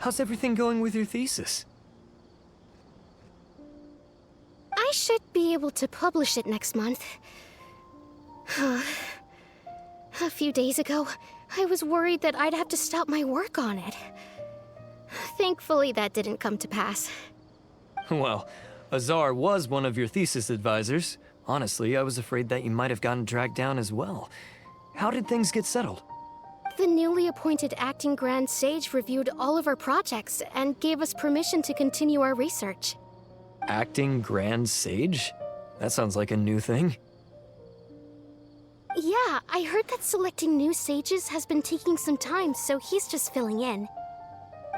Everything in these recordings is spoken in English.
How's everything going with your thesis? I should be able to publish it next month. A few days ago, I was worried that I'd have to stop my work on it. Thankfully, that didn't come to pass. Well, Azar was one of your thesis advisors. Honestly, I was afraid that you might have gotten dragged down as well. How did things get settled? The newly appointed acting Grand Sage reviewed all of our projects and gave us permission to continue our research. Acting Grand Sage? That sounds like a new thing. Yeah, I heard that selecting new sages has been taking some time, so he's just filling in.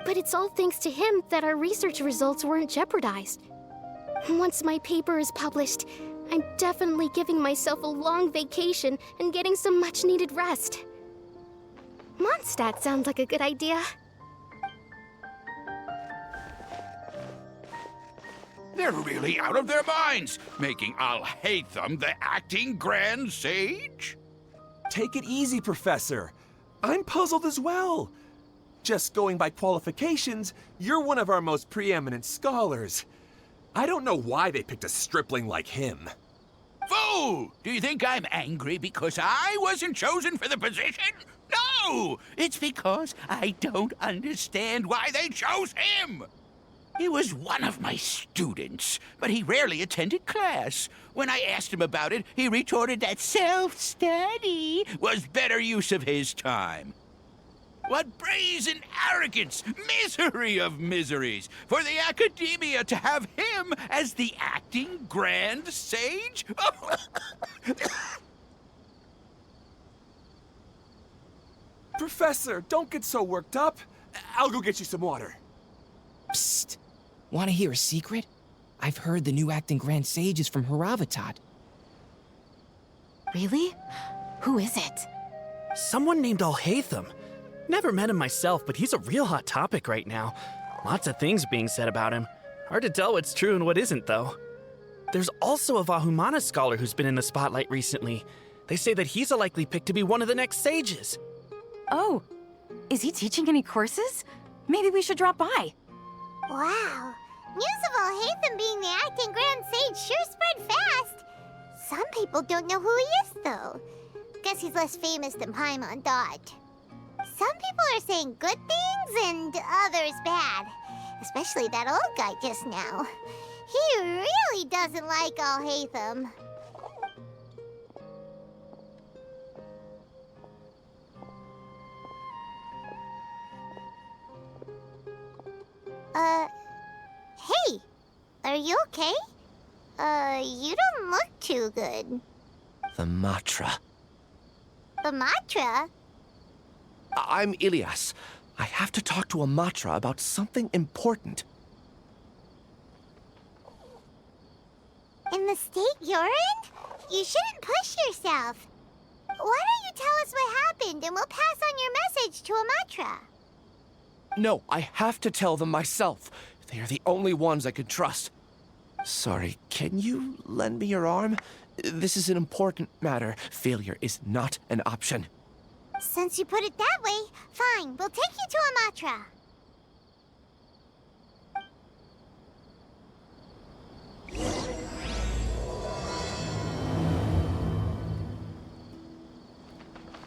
But it's all thanks to him that our research results weren't jeopardized. Once my paper is published, I'm definitely giving myself a long vacation and getting some much-needed rest. Mondstadt sounds like a good idea. They're really out of their minds, making ALHAITHAM the acting Grand Sage? Take it easy, Professor. I'm puzzled as well. Just going by qualifications, you're one of our most preeminent scholars. I don't know why they picked a stripling like him. Fool! Do you think I'm angry because I wasn't chosen for the position? No! It's because I don't understand why they chose him! He was one of my students, but he rarely attended class. When I asked him about it, he retorted that self-study was better use of his time. What brazen arrogance, misery of miseries, for the academia to have him as the acting Grand Sage? Professor, don't get so worked up. I'll go get you some water. Psst. Want to hear a secret? I've heard the new acting Grand Sage is from Haravatat. Really? Who is it? Someone named ALHAITHAM. Never met him myself, but he's a real hot topic right now. Lots of things being said about him. Hard to tell what's true and what isn't, though. There's also a Vahumana scholar who's been in the spotlight recently. They say that he's a likely pick to be one of the next sages. Oh, is he teaching any courses? Maybe we should drop by. Wow. News of ALHAITHAM being the acting Grand Sage sure spread fast. Some people don't know who he is, though. Guess he's less famous than Paimon thought. Some people are saying good things and others bad. Especially that old guy just now. He really doesn't like ALHAITHAM. Hey! Are you okay? You don't look too good. The Matra. The Matra? I'm Ilias. I have to talk to a Matra about something important. In the state you're in? You shouldn't push yourself. Why don't you tell us what happened and we'll pass on your message to a Matra? No, I have to tell them myself. They are the only ones I could trust. Sorry, can you lend me your arm? This is an important matter. Failure is not an option. Since you put it that way, fine. We'll take you to a Matra.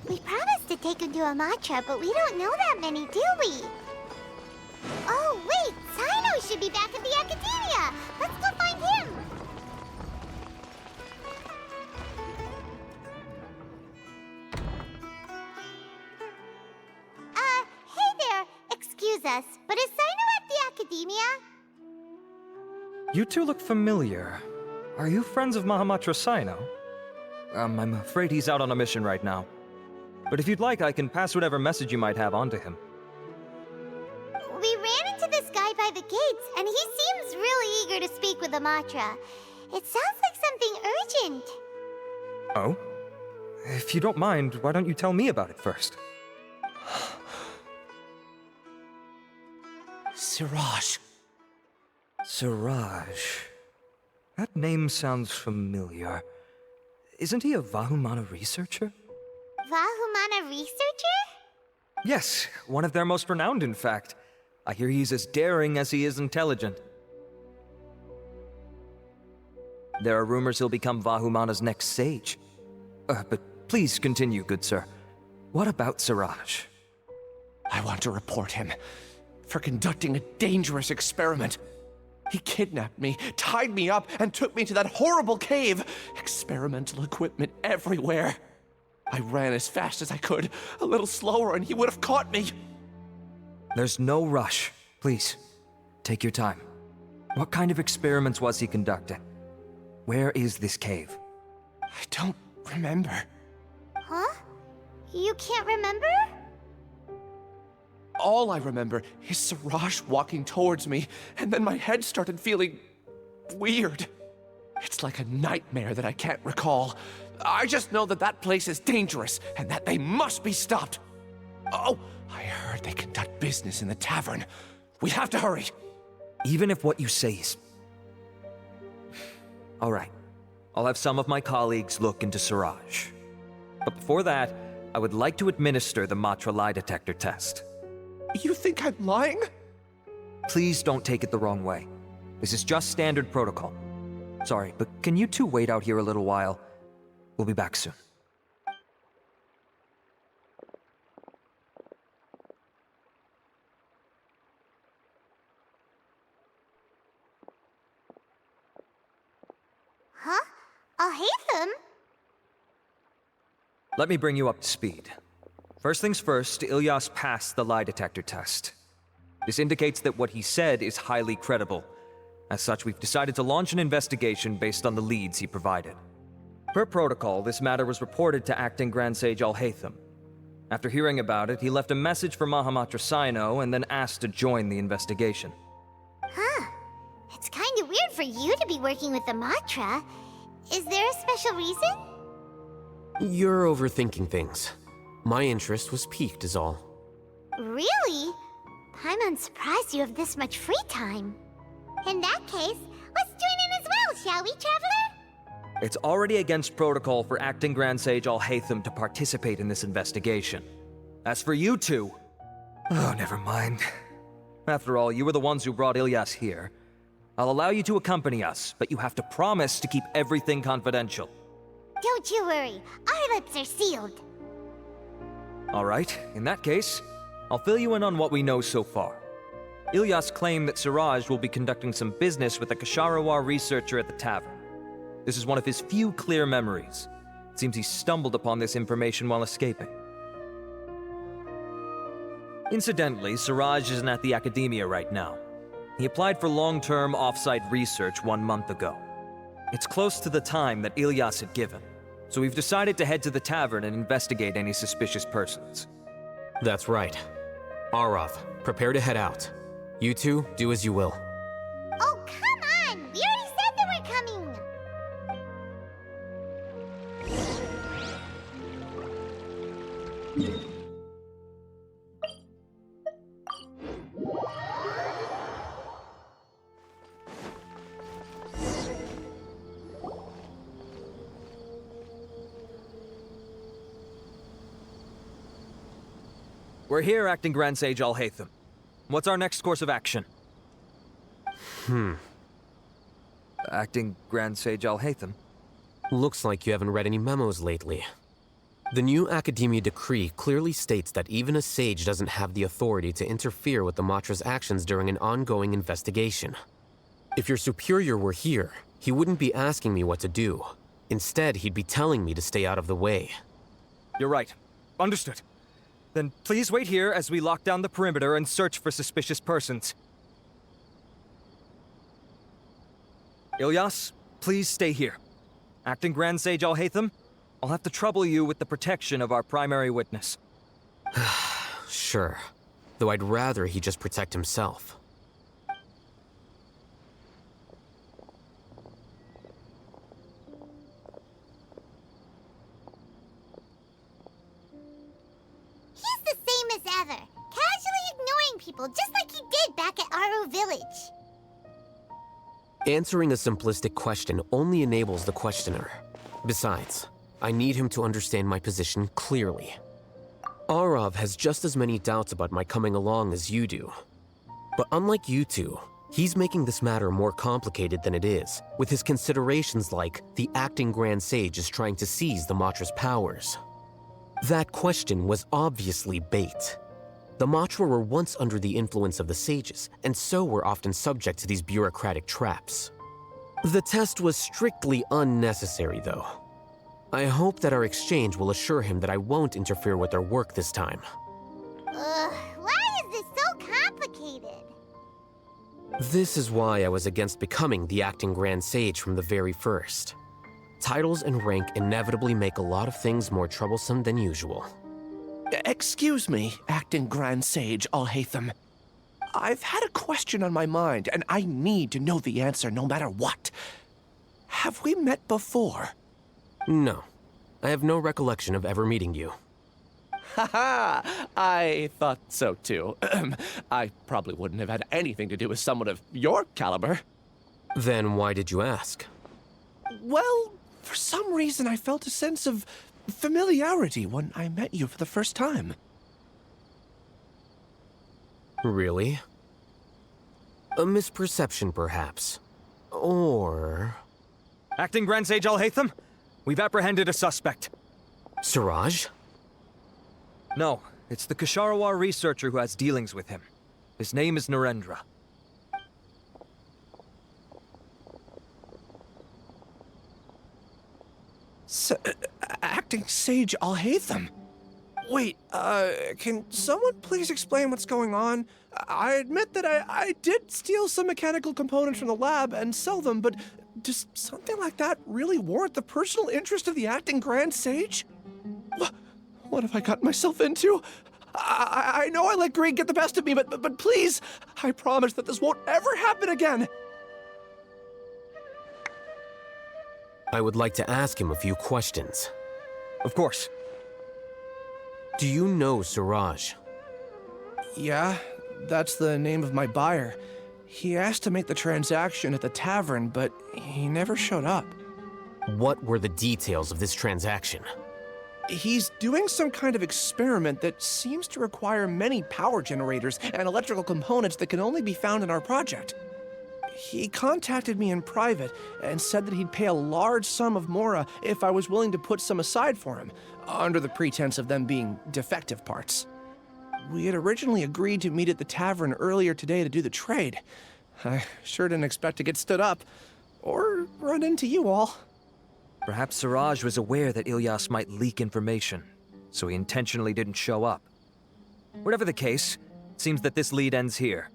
We promised to take him to a Matra, but we don't know that many, do we? Oh, wait! Sino should be back at the Academia! Let's go find him! Hey there! Excuse us, but is Sino at the Academia? You two look familiar. Are you friends of Mahamatra Sino? I'm afraid he's out on a mission right now. But if you'd like, I can pass whatever message you might have on to him. We ran into this guy by the gates, and he seems really eager to speak with Amatra. It sounds like something urgent. Oh? If you don't mind, why don't you tell me about it first? Siraj. Siraj. That name sounds familiar. Isn't he a Vahumana researcher? Vahumana researcher? Yes, one of their most renowned, in fact. I hear he's as daring as he is intelligent. There are rumors he'll become Vahumana's next sage. But please continue, good sir. What about Siraj? I want to report him for conducting a dangerous experiment. He kidnapped me, tied me up, and took me to that horrible cave. Experimental equipment everywhere. I ran as fast as I could, a little slower, and he would have caught me. There's no rush. Please, take your time. What kind of experiments was he conducting? Where is this cave? I don't remember. Huh? You can't remember? All I remember is Siraj walking towards me, and then my head started feeling weird. It's like a nightmare that I can't recall. I just know that that place is dangerous, and that they must be stopped. Oh, I heard they conduct business in the tavern. We have to hurry. Even if what you say is... All right. I'll have some of my colleagues look into Siraj. But before that, I would like to administer the Matra lie detector test. You think I'm lying? Please don't take it the wrong way. This is just standard protocol. Sorry, but can you two wait out here a little while? We'll be back soon. Huh? ALHAITHAM? Let me bring you up to speed. First things first, Ilyas passed the lie detector test. This indicates that what he said is highly credible. As such, we've decided to launch an investigation based on the leads he provided. Per protocol, this matter was reported to Acting Grand Sage ALHAITHAM. After hearing about it, he left a message for Mahamatra Sino and then asked to join the investigation. Huh. It's kinda weird for you to be working with the Matra. Is there a special reason? You're overthinking things. My interest was piqued is all. Really? I'm surprised you have this much free time. In that case, let's join in as well, shall we, Traveler? It's already against protocol for Acting Grand Sage ALHAITHAM to participate in this investigation. As for you two... Oh, never mind. After all, you were the ones who brought Ilyas here. I'll allow you to accompany us, but you have to promise to keep everything confidential. Don't you worry, our lips are sealed. All right, in that case, I'll fill you in on what we know so far. Ilyas claimed that Siraj will be conducting some business with a Kasharawar researcher at the tavern. This is one of his few clear memories. It seems he stumbled upon this information while escaping. Incidentally, Siraj isn't at the academia right now. He applied for long-term off-site research 1 month ago. It's close to the time that Ilyas had given, so we've decided to head to the tavern and investigate any suspicious persons. That's right. Arav, prepare to head out. You two, do as you will. Oh, come on! We already said that we're coming! We're here, Acting Grand Sage ALHAITHAM. What's our next course of action? Acting Grand Sage ALHAITHAM? Looks like you haven't read any memos lately. The new Academia decree clearly states that even a sage doesn't have the authority to interfere with the Matra's actions during an ongoing investigation. If your superior were here, he wouldn't be asking me what to do. Instead, he'd be telling me to stay out of the way. You're right. Understood. Then please wait here as we lock down the perimeter and search for suspicious persons. Ilyas, please stay here. Acting Grand Sage ALHAITHAM, I'll have to trouble you with the protection of our primary witness. Sure. Though I'd rather he just protect himself. He's the same as ever, casually ignoring people just like he did back at Aru Village. Answering a simplistic question only enables the questioner. Besides, I need him to understand my position clearly. Arav has just as many doubts about my coming along as you do. But unlike you two, he's making this matter more complicated than it is, with his considerations like the acting Grand Sage is trying to seize the Matra's powers. That question was obviously bait. The Matra were once under the influence of the sages, and so were often subject to these bureaucratic traps. The test was strictly unnecessary, though. I hope that our exchange will assure him that I won't interfere with their work this time. Why is this so complicated? This is why I was against becoming the acting Grand Sage from the very first. Titles and rank inevitably make a lot of things more troublesome than usual. Excuse me, acting Grand Sage ALHAITHAM. I've had a question on my mind, and I need to know the answer no matter what. Have we met before? No. I have no recollection of ever meeting you. Haha! I thought so too. I probably wouldn't have had anything to do with someone of your caliber. Then why did you ask? Well, for some reason I felt a sense of familiarity when I met you for the first time. Really? A misperception, perhaps. Or... Acting Grand Sage ALHAITHAM, we've apprehended a suspect. Siraj? No, it's the Ksharawar researcher who has dealings with him. His name is Narendra. Acting Sage ALHAITHAM? Wait, can someone please explain what's going on? I admit that I did steal some mechanical components from the lab and sell them, but does something like that really warrant the personal interest of the acting Grand Sage? What have I gotten myself into? I know I let greed get the best of me, but please, I promise that this won't ever happen again. I would like to ask him a few questions. Of course. Do you know Siraj? Yeah, that's the name of my buyer. He asked to make the transaction at the tavern, but he never showed up. What were the details of this transaction? He's doing some kind of experiment that seems to require many power generators and electrical components that can only be found in our project. He contacted me in private and said that he'd pay a large sum of mora if I was willing to put some aside for him, under the pretense of them being defective parts. We had originally agreed to meet at the tavern earlier today to do the trade. I sure didn't expect to get stood up, or run into you all. Perhaps Siraj was aware that Ilyas might leak information, so he intentionally didn't show up. Whatever the case, it seems that this lead ends here.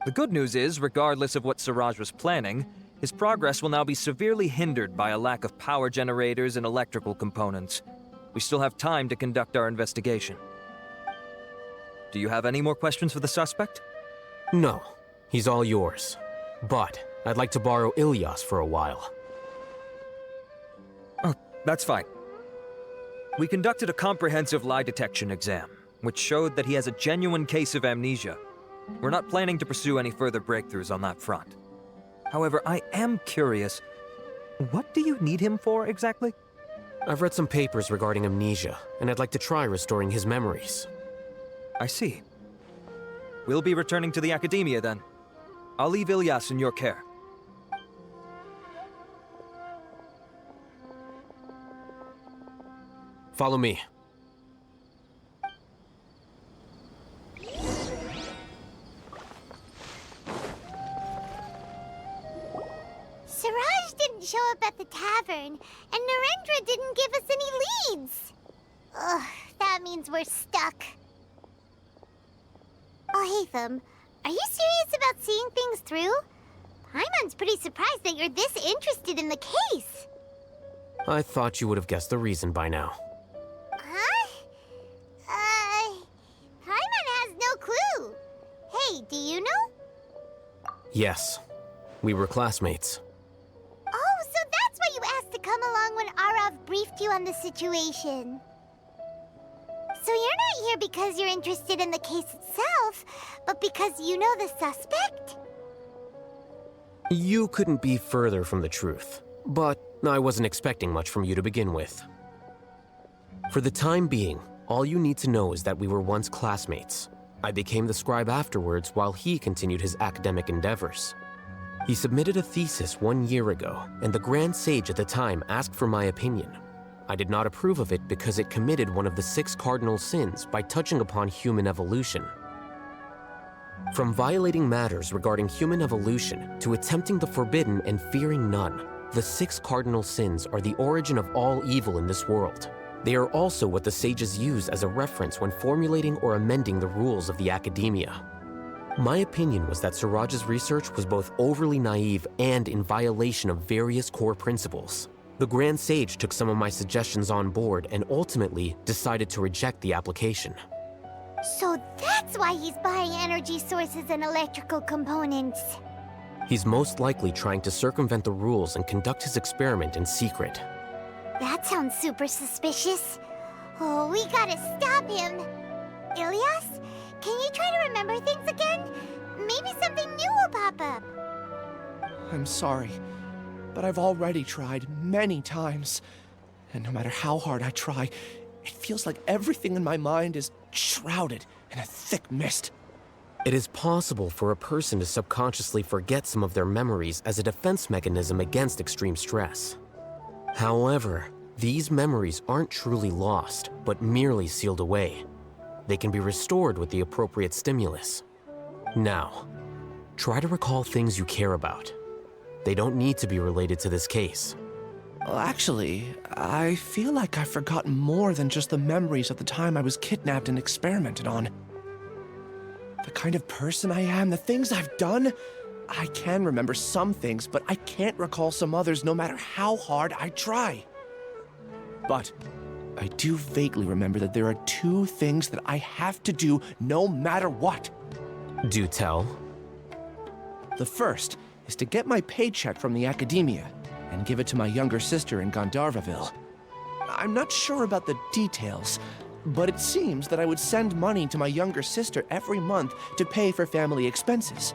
The good news is, regardless of what Siraj was planning, his progress will now be severely hindered by a lack of power generators and electrical components. We still have time to conduct our investigation. Do you have any more questions for the suspect? No, he's all yours. But I'd like to borrow Ilyas for a while. Oh, that's fine. We conducted a comprehensive lie detection exam, which showed that he has a genuine case of amnesia. We're not planning to pursue any further breakthroughs on that front. However, I am curious, what do you need him for exactly? I've read some papers regarding amnesia, and I'd like to try restoring his memories. I see. We'll be returning to the academia then. I'll leave Ilyas in your care. Follow me. Siraj didn't show up at the tavern, and Narendra didn't give us any leads. Ugh, that means we're stuck. ALHAITHAM, are you serious about seeing things through? Paimon's pretty surprised that you're this interested in the case. I thought you would have guessed the reason by now. Huh? Paimon has no clue. Hey, do you know? Yes, we were classmates. Oh, so that's why you asked to come along when Arav briefed you on the situation. So you're not here because you're interested in the case itself, but because you know the suspect? You couldn't be further from the truth, but I wasn't expecting much from you to begin with. For the time being, all you need to know is that we were once classmates. I became the scribe afterwards while he continued his academic endeavors. He submitted a thesis 1 year ago, and the Grand Sage at the time asked for my opinion. I did not approve of it because it committed one of the 6 cardinal sins by touching upon human evolution. From violating matters regarding human evolution to attempting the forbidden and fearing none, the 6 cardinal sins are the origin of all evil in this world. They are also what the sages use as a reference when formulating or amending the rules of the academia. My opinion was that Siraj's research was both overly naive and in violation of various core principles. The Grand Sage took some of my suggestions on board and ultimately decided to reject the application. So that's why he's buying energy sources and electrical components. He's most likely trying to circumvent the rules and conduct his experiment in secret. That sounds super suspicious. Oh, we gotta stop him. Ilias, can you try to remember things again? Maybe something new will pop up. I'm sorry, but I've already tried many times. And no matter how hard I try, it feels like everything in my mind is shrouded in a thick mist. It is possible for a person to subconsciously forget some of their memories as a defense mechanism against extreme stress. However, these memories aren't truly lost, but merely sealed away. They can be restored with the appropriate stimulus. Now, try to recall things you care about. They don't need to be related to this case. Well, actually, I feel like I've forgotten more than just the memories of the time I was kidnapped and experimented on. The kind of person I am, the things I've done, I can remember some things, but I can't recall some others no matter how hard I try. But I do vaguely remember that there are 2 things that I have to do no matter what. Do tell. The first is to get my paycheck from the academia and give it to my younger sister in Gandharvaville. I'm not sure about the details, but it seems that I would send money to my younger sister every month to pay for family expenses.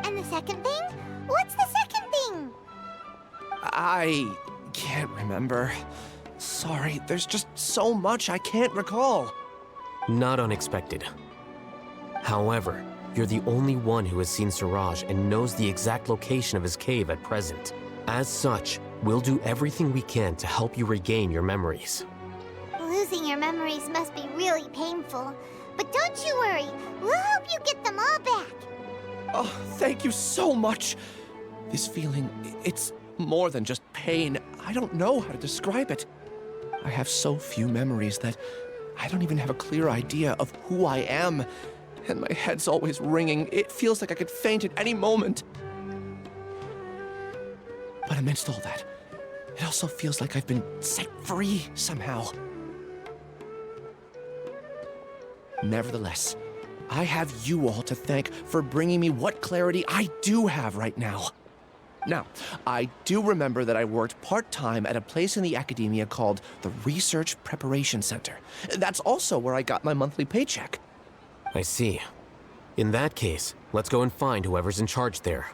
And the second thing? What's the second thing? I can't remember. Sorry, there's just so much I can't recall. Not unexpected. However, you're the only one who has seen Siraj and knows the exact location of his cave at present. As such, we'll do everything we can to help you regain your memories. Losing your memories must be really painful. But don't you worry, we'll help you get them all back. Oh, thank you so much. This feeling, it's more than just pain. I don't know how to describe it. I have so few memories that I don't even have a clear idea of who I am. And my head's always ringing. It feels like I could faint at any moment. But amidst all that, it also feels like I've been set free somehow. Nevertheless, I have you all to thank for bringing me what clarity I do have right now. Now, I do remember that I worked part-time at a place in the academia called the Research Preparation Center. That's also where I got my monthly paycheck. I see. In that case, let's go and find whoever's in charge there.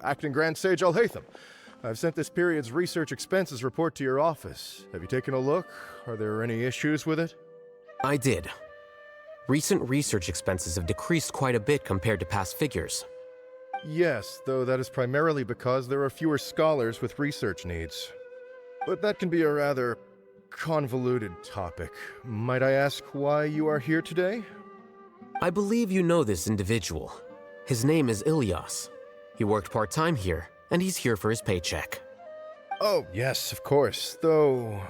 Acting Grand Sage ALHAITHAM. I've sent this period's research expenses report to your office. Have you taken a look? Are there any issues with it? I did. Recent research expenses have decreased quite a bit compared to past figures. Yes, though that is primarily because there are fewer scholars with research needs. But that can be a rather convoluted topic. Might I ask why you are here today? I believe you know this individual. His name is Ilyas. He worked part-time here, and he's here for his paycheck. Oh, yes, of course. Though,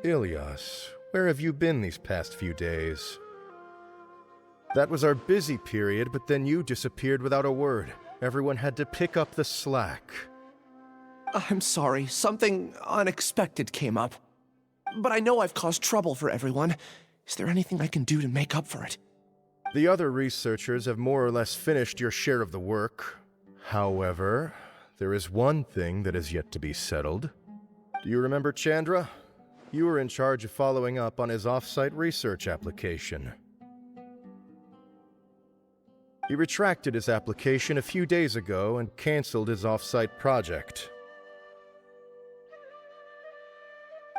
Ilyas, where have you been these past few days? That was our busy period, but then you disappeared without a word. Everyone had to pick up the slack. I'm sorry, something unexpected came up. But I know I've caused trouble for everyone. Is there anything I can do to make up for it? The other researchers have more or less finished your share of the work. However, there is one thing that is yet to be settled. Do you remember Chandra? You were in charge of following up on his off-site research application. He retracted his application a few days ago and canceled his off-site project.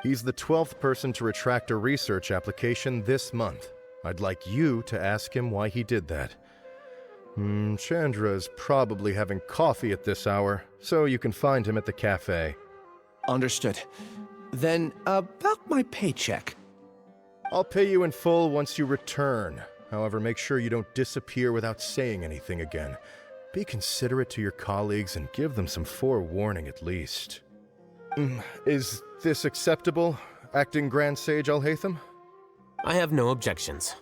He's the 12th person to retract a research application this month. I'd like you to ask him why he did that. Chandra is probably having coffee at this hour, so you can find him at the cafe. Understood. Then, about my paycheck. I'll pay you in full once you return. However, make sure you don't disappear without saying anything again. Be considerate to your colleagues and give them some forewarning at least. Is this acceptable, Acting Grand Sage ALHAITHAM? I have no objections.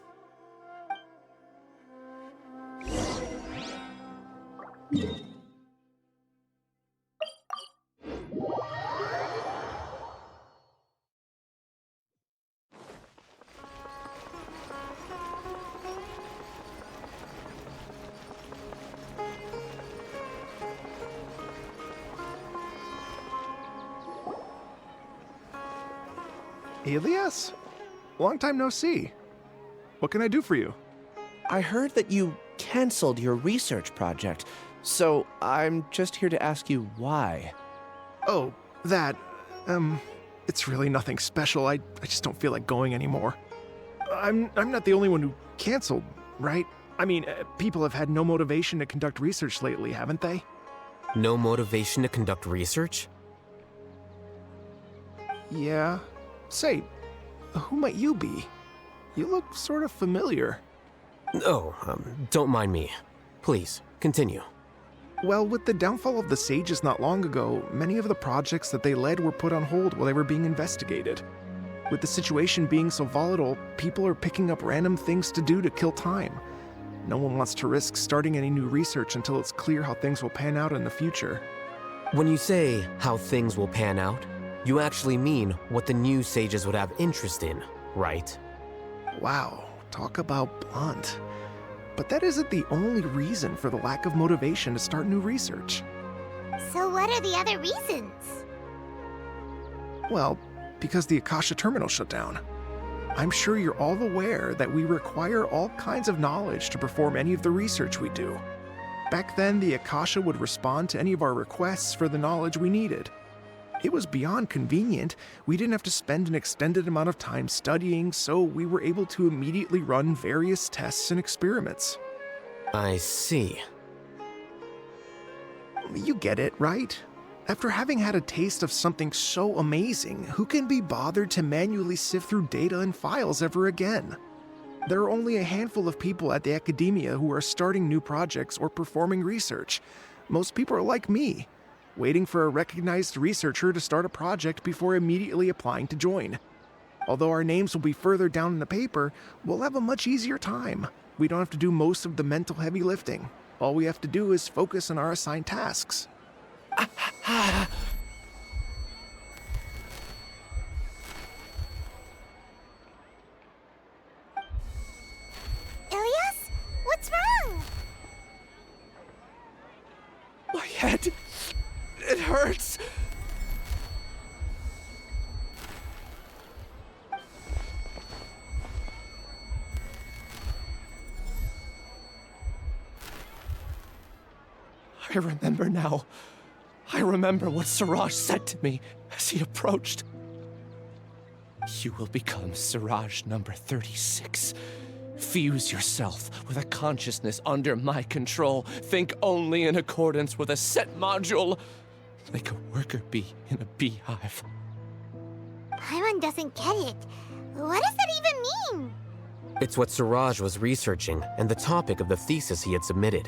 Ilyas? Long time no see. What can I do for you? I heard that you canceled your research project, so I'm just here to ask you why. Oh, that, it's really nothing special. I just don't feel like going anymore. I'm not the only one who canceled, right? I mean, people have had no motivation to conduct research lately, haven't they? No motivation to conduct research? Yeah. Say, who might you be? You look sort of familiar. Oh, don't mind me. Please, continue. Well, with the downfall of the Sages not long ago, many of the projects that they led were put on hold while they were being investigated. With the situation being so volatile, people are picking up random things to do to kill time. No one wants to risk starting any new research until it's clear how things will pan out in the future. When you say how things will pan out, you actually mean what the new sages would have interest in, right? Wow, talk about blunt. But that isn't the only reason for the lack of motivation to start new research. So what are the other reasons? Well, because the Akasha terminal shut down. I'm sure you're all aware that we require all kinds of knowledge to perform any of the research we do. Back then, the Akasha would respond to any of our requests for the knowledge we needed. It was beyond convenient. We didn't have to spend an extended amount of time studying, so we were able to immediately run various tests and experiments. I see. You get it, right? After having had a taste of something so amazing, who can be bothered to manually sift through data and files ever again? There are only a handful of people at the academia who are starting new projects or performing research. Most people are like me, waiting for a recognized researcher to start a project before immediately applying to join. Although our names will be further down in the paper, we'll have a much easier time. We don't have to do most of the mental heavy lifting. All we have to do is focus on our assigned tasks. Ilyas? What's wrong? My head... it hurts. I remember now. I remember what Siraj said to me as he approached. You will become Siraj number 36. Fuse yourself with a consciousness under my control. Think only in accordance with a set module. Like a worker bee in a beehive. Paimon doesn't get it. What does that even mean? It's what Siraj was researching and the topic of the thesis he had submitted.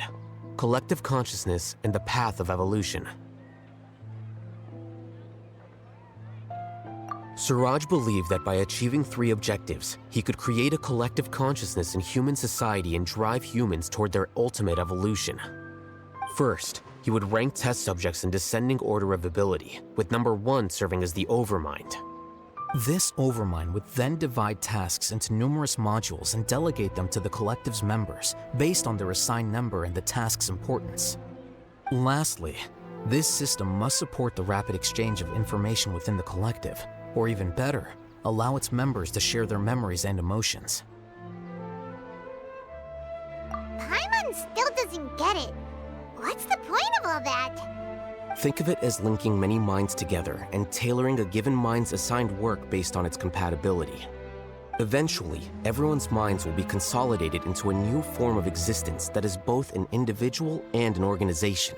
collective consciousness and the path of evolution. Suraj believed that by achieving 3 objectives, he could create a collective consciousness in human society and drive humans toward their ultimate evolution. First, he would rank test subjects in descending order of ability, with number 1 serving as the Overmind. This Overmind would then divide tasks into numerous modules and delegate them to the collective's members based on their assigned number and the task's importance. Lastly, this system must support the rapid exchange of information within the collective, or even better, allow its members to share their memories and emotions. Paimon still doesn't get it. What's the point of all that? Think of it as linking many minds together and tailoring a given mind's assigned work based on its compatibility. Eventually, everyone's minds will be consolidated into a new form of existence that is both an individual and an organization.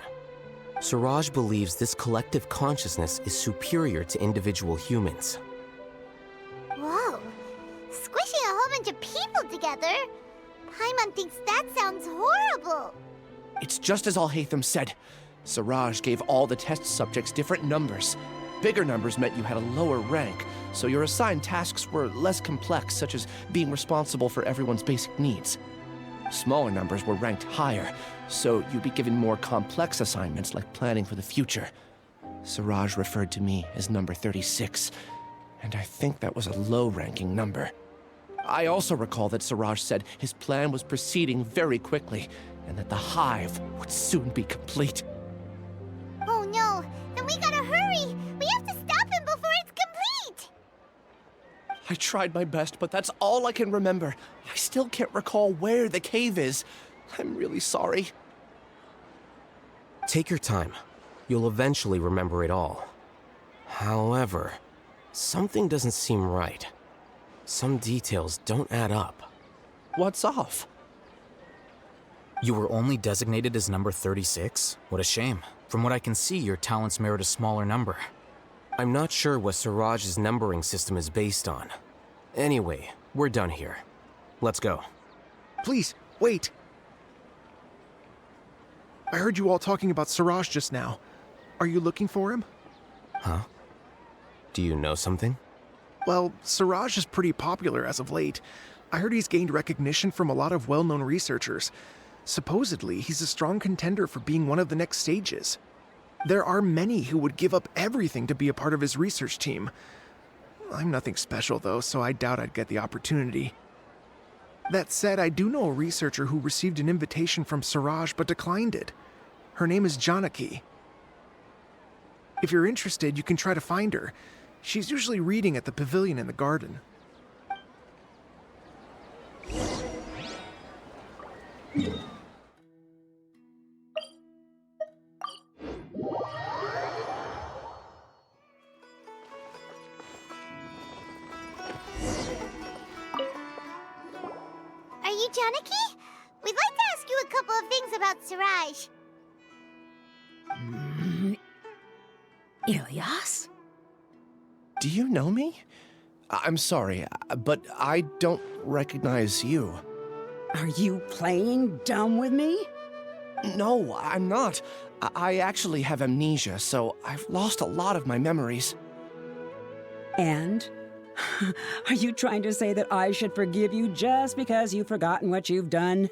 Suraj believes this collective consciousness is superior to individual humans. Whoa. Squishing a whole bunch of people together? Paimon thinks that sounds horrible. It's just as ALHAITHAM said. Suraj gave all the test subjects different numbers. Bigger numbers meant you had a lower rank, so your assigned tasks were less complex, such as being responsible for everyone's basic needs. Smaller numbers were ranked higher, so you'd be given more complex assignments like planning for the future. Suraj referred to me as number 36, and I think that was a low-ranking number. I also recall that Suraj said his plan was proceeding very quickly, and that the hive would soon be complete. Oh no, then we gotta hurry! We have to stop him before it's complete! I tried my best, but that's all I can remember. I still can't recall where the cave is. I'm really sorry. Take your time. You'll eventually remember it all. However, something doesn't seem right. Some details don't add up. What's off? You were only designated as number 36? What a shame. From what I can see, your talents merit a smaller number. I'm not sure what Suraj's numbering system is based on. Anyway, we're done here. Let's go. Please, wait. I heard you all talking about Suraj just now. Are you looking for him? Huh? Do you know something? Well, Suraj is pretty popular as of late. I heard he's gained recognition from a lot of well-known researchers. Supposedly, he's a strong contender for being one of the next sages. There are many who would give up everything to be a part of his research team. I'm nothing special, though, so I doubt I'd get the opportunity. That said, I do know a researcher who received an invitation from Suraj but declined it. Her name is Janaki. If you're interested, you can try to find her. She's usually reading at the pavilion in the garden. Are you Janaki? We'd like to ask you a couple of things about Suraj. Ilyas? Do you know me? I'm sorry, but I don't recognize you. Are you playing dumb with me? No, I'm not. I actually have amnesia, so I've lost a lot of my memories. And? Are you trying to say that I should forgive you just because you've forgotten what you've done?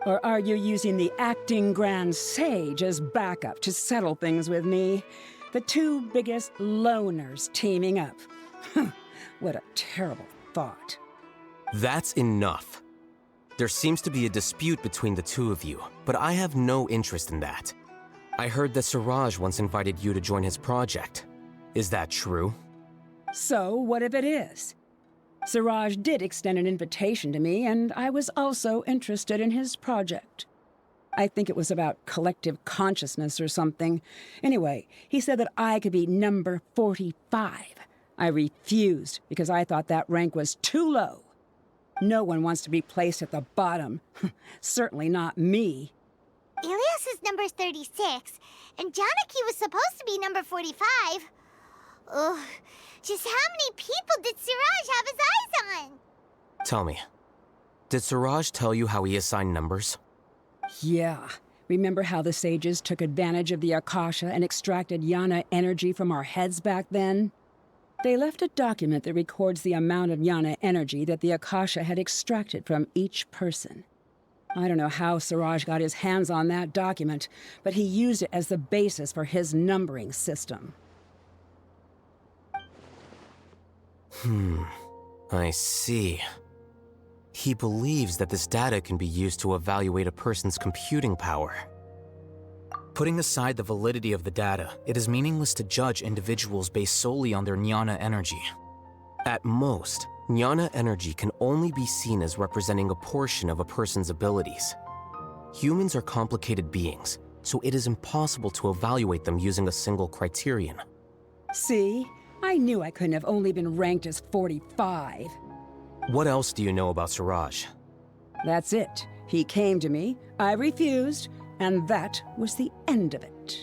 Or are you using the acting grand sage as backup to settle things with me? The two biggest loners teaming up. What a terrible thought. That's enough. There seems to be a dispute between the two of you, but I have no interest in that. I heard that Suraj once invited you to join his project. Is that true? So, what if it is? Suraj did extend an invitation to me, and I was also interested in his project. I think it was about collective consciousness or something. Anyway, he said that I could be number 45. I refused because I thought that rank was too low. No one wants to be placed at the bottom. Certainly not me. Ilyas is number 36, and Janaki was supposed to be number 45. Ugh, just how many people did Suraj have his eyes on? Tell me, did Suraj tell you how he assigned numbers? Yeah, Remember how the sages took advantage of the Akasha and extracted Yana energy from our heads back then? They left a document that records the amount of Yana energy that the Akasha had extracted from each person. I don't know how Siraj got his hands on that document, but he used it as the basis for his numbering system. I see. He believes that this data can be used to evaluate a person's computing power. Putting aside the validity of the data, it is meaningless to judge individuals based solely on their jnana energy. At most, jnana energy can only be seen as representing a portion of a person's abilities. Humans are complicated beings, so it is impossible to evaluate them using a single criterion. See? I knew I couldn't have only been ranked as 45. What else do you know about Siraj? That's it. He came to me, I refused, and that was the end of it.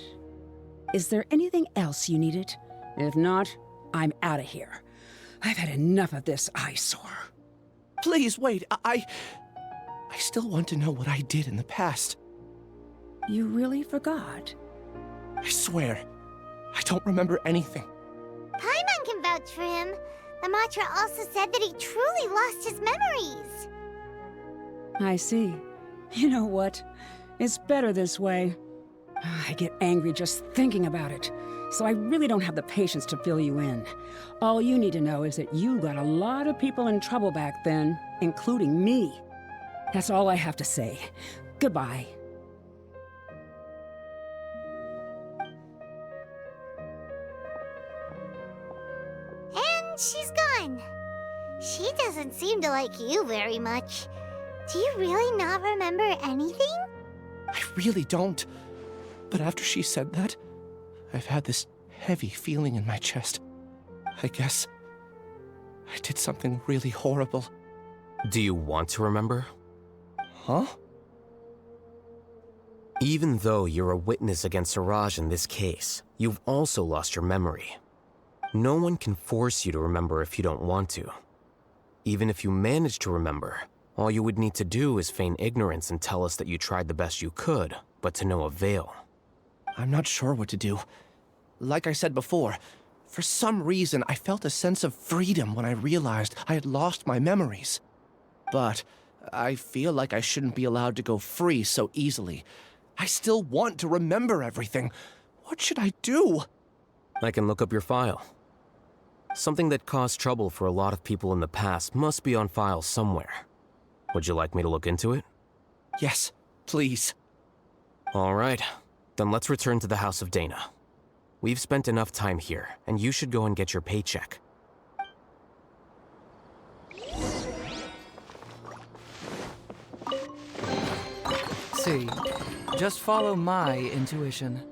Is there anything else you needed? If not, I'm out of here. I've had enough of this eyesore. Please, wait. I still want to know what I did in the past. You really forgot? I swear, I don't remember anything. Paimon can vouch for him. The mantra also said that he truly lost his memories. I see. You know what? It's better this way. I get angry just thinking about it, so I really don't have the patience to fill you in. All you need to know is that you got a lot of people in trouble back then, including me. That's all I have to say. Goodbye. And she's gone. She doesn't seem to like you very much. Do you really not remember anything? I really don't. But after she said that, I've had this heavy feeling in my chest. I guess I did something really horrible. Do you want to remember? Huh? Even though you're a witness against Siraj in this case, you've also lost your memory. No one can force you to remember if you don't want to. Even if you manage to remember, all you would need to do is feign ignorance and tell us that you tried the best you could, but to no avail. I'm not sure what to do. Like I said before, for some reason I felt a sense of freedom when I realized I had lost my memories. But I feel like I shouldn't be allowed to go free so easily. I still want to remember everything. What should I do? I can look up your file. Something that caused trouble for a lot of people in the past must be on file somewhere. Would you like me to look into it? Yes, please. All right, then let's return to the House of Dana. We've spent enough time here, and you should go and get your paycheck. See, just follow my intuition.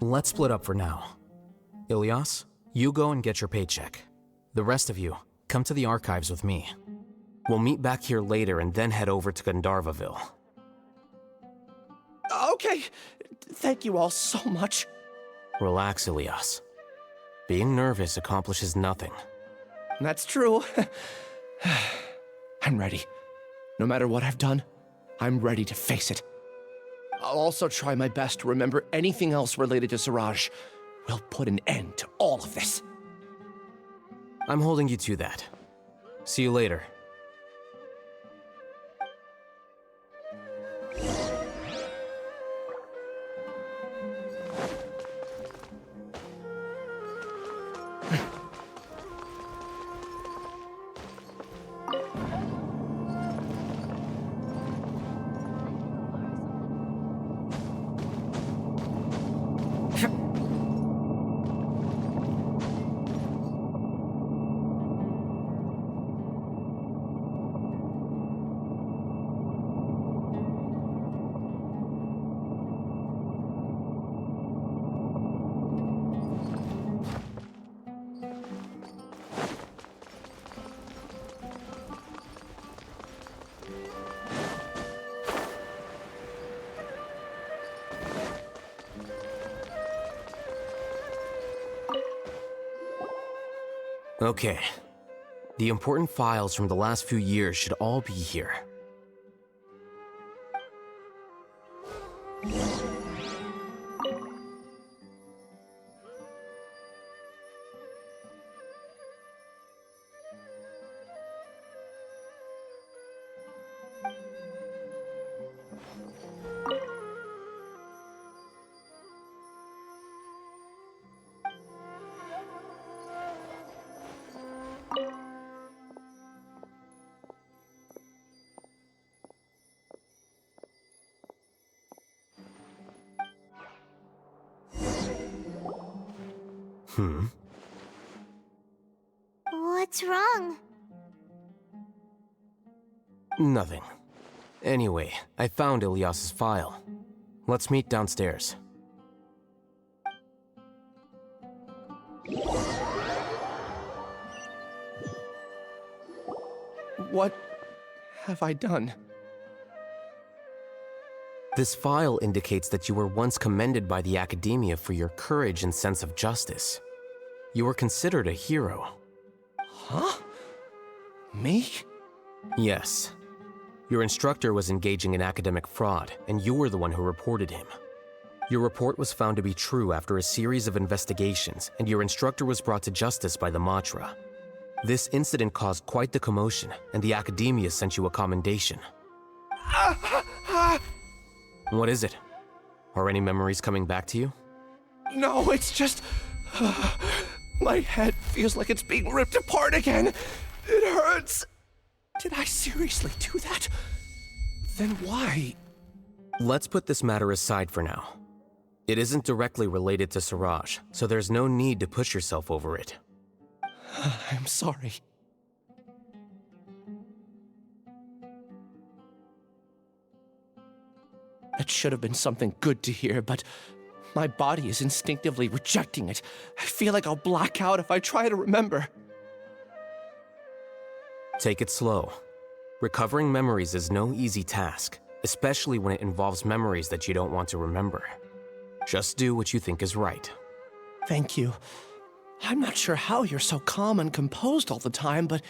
Let's split up for now. Ilyas, you go and get your paycheck. The rest of you, come to the archives with me. We'll meet back here later and then head over to Gandharvaville. Okay, thank you all so much. Relax, Ilyas. Being nervous accomplishes nothing. That's true. I'm ready. No matter what I've done, I'm ready to face it. I'll also try my best to remember anything else related to Siraj. We'll put an end to all of this. I'm holding you to that. See you later. Okay. The important files from the last few years should all be here. What's wrong? Nothing. Anyway, I found Ilyas's file. Let's meet downstairs. What have I done? This file indicates that you were once commended by the Academia for your courage and sense of justice. You were considered a hero. Huh? Me? Yes. Your instructor was engaging in academic fraud, and you were the one who reported him. Your report was found to be true after a series of investigations, and your instructor was brought to justice by the Matra. This incident caused quite the commotion, and the Academia sent you a commendation. What is it? Are any memories coming back to you? No, it's just... my head feels like it's being ripped apart again. It hurts. Did I seriously do that? Then why? Let's put this matter aside for now. It isn't directly related to Siraj, so there's no need to push yourself over it. I'm sorry. That should have been something good to hear, but my body is instinctively rejecting it. I feel like I'll black out if I try to remember. Take it slow. Recovering memories is no easy task, especially when it involves memories that you don't want to remember. Just do what you think is right. Thank you. I'm not sure how you're so calm and composed all the time, but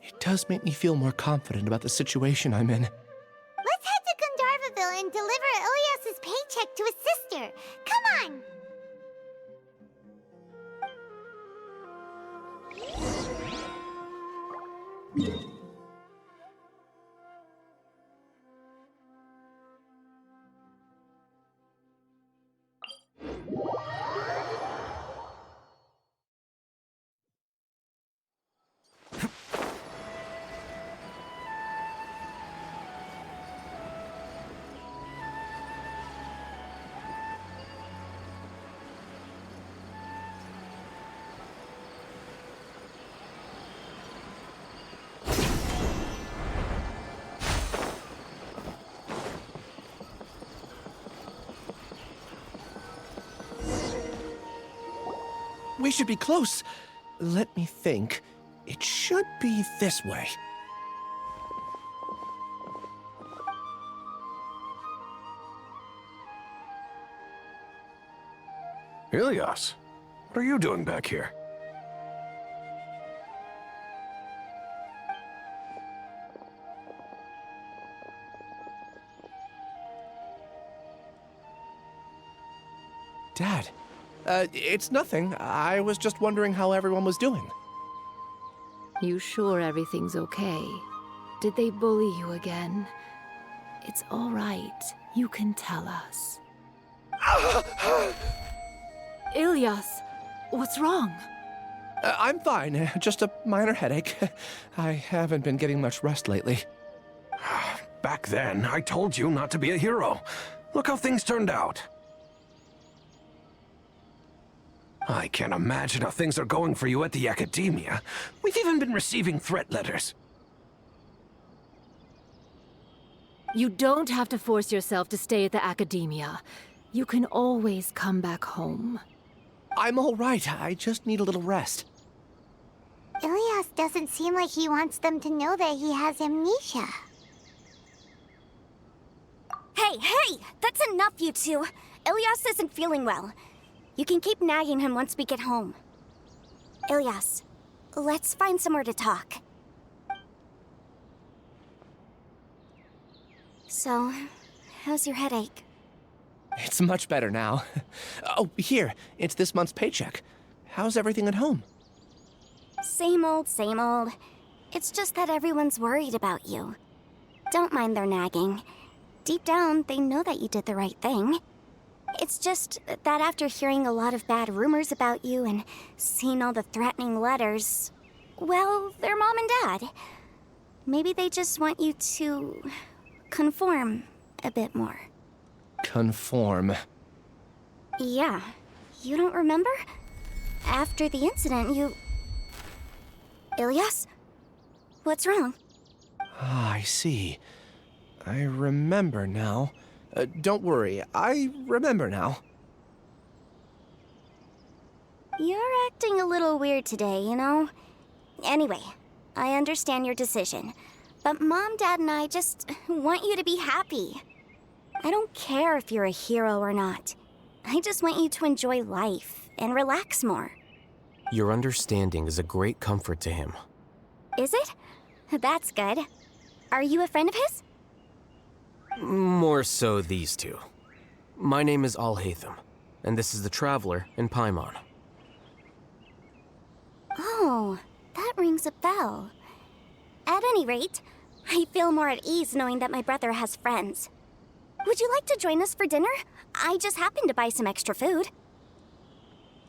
it does make me feel more confident about the situation I'm in. Let's head to Gandharvaville and deliver Ilyas's paycheck to his sister. Come on! We should be close. Let me think. It should be this way. Ilyas, what are you doing back here? Dad, it's nothing. I was just wondering how everyone was doing. You sure everything's okay? Did they bully you again? It's all right. You can tell us. Ilyas, what's wrong? I'm fine. Just a minor headache. I haven't been getting much rest lately. Back then, I told you not to be a hero. Look how things turned out. I can't imagine how things are going for you at the Academia. We've even been receiving threat letters. You don't have to force yourself to stay at the Academia. You can always come back home. I'm all right. I just need a little rest. Ilyas doesn't seem like he wants them to know that he has amnesia. Hey! That's enough, you two. Ilyas isn't feeling well. You can keep nagging him once we get home. Ilyas, let's find somewhere to talk. So, how's your headache? It's much better now. Oh, here, it's this month's paycheck. How's everything at home? Same old, same old. It's just that everyone's worried about you. Don't mind their nagging. Deep down, they know that you did the right thing. It's just that after hearing a lot of bad rumors about you and seeing all the threatening letters, well, they're mom and dad. Maybe they just want you to conform a bit more. Conform. Yeah. You don't remember? After the incident, you... Ilyas? What's wrong? Ah, I see. I remember now. Don't worry, I remember now. You're acting a little weird today, you know? Anyway, I understand your decision. But Mom, Dad, and I just want you to be happy. I don't care if you're a hero or not. I just want you to enjoy life and relax more. Your understanding is a great comfort to him. Is it? That's good. Are you a friend of his? More so these two. My name is ALHAITHAM, and this is the Traveler in Paimon. Oh, that rings a bell. At any rate, I feel more at ease knowing that my brother has friends. Would you like to join us for dinner? I just happened to buy some extra food.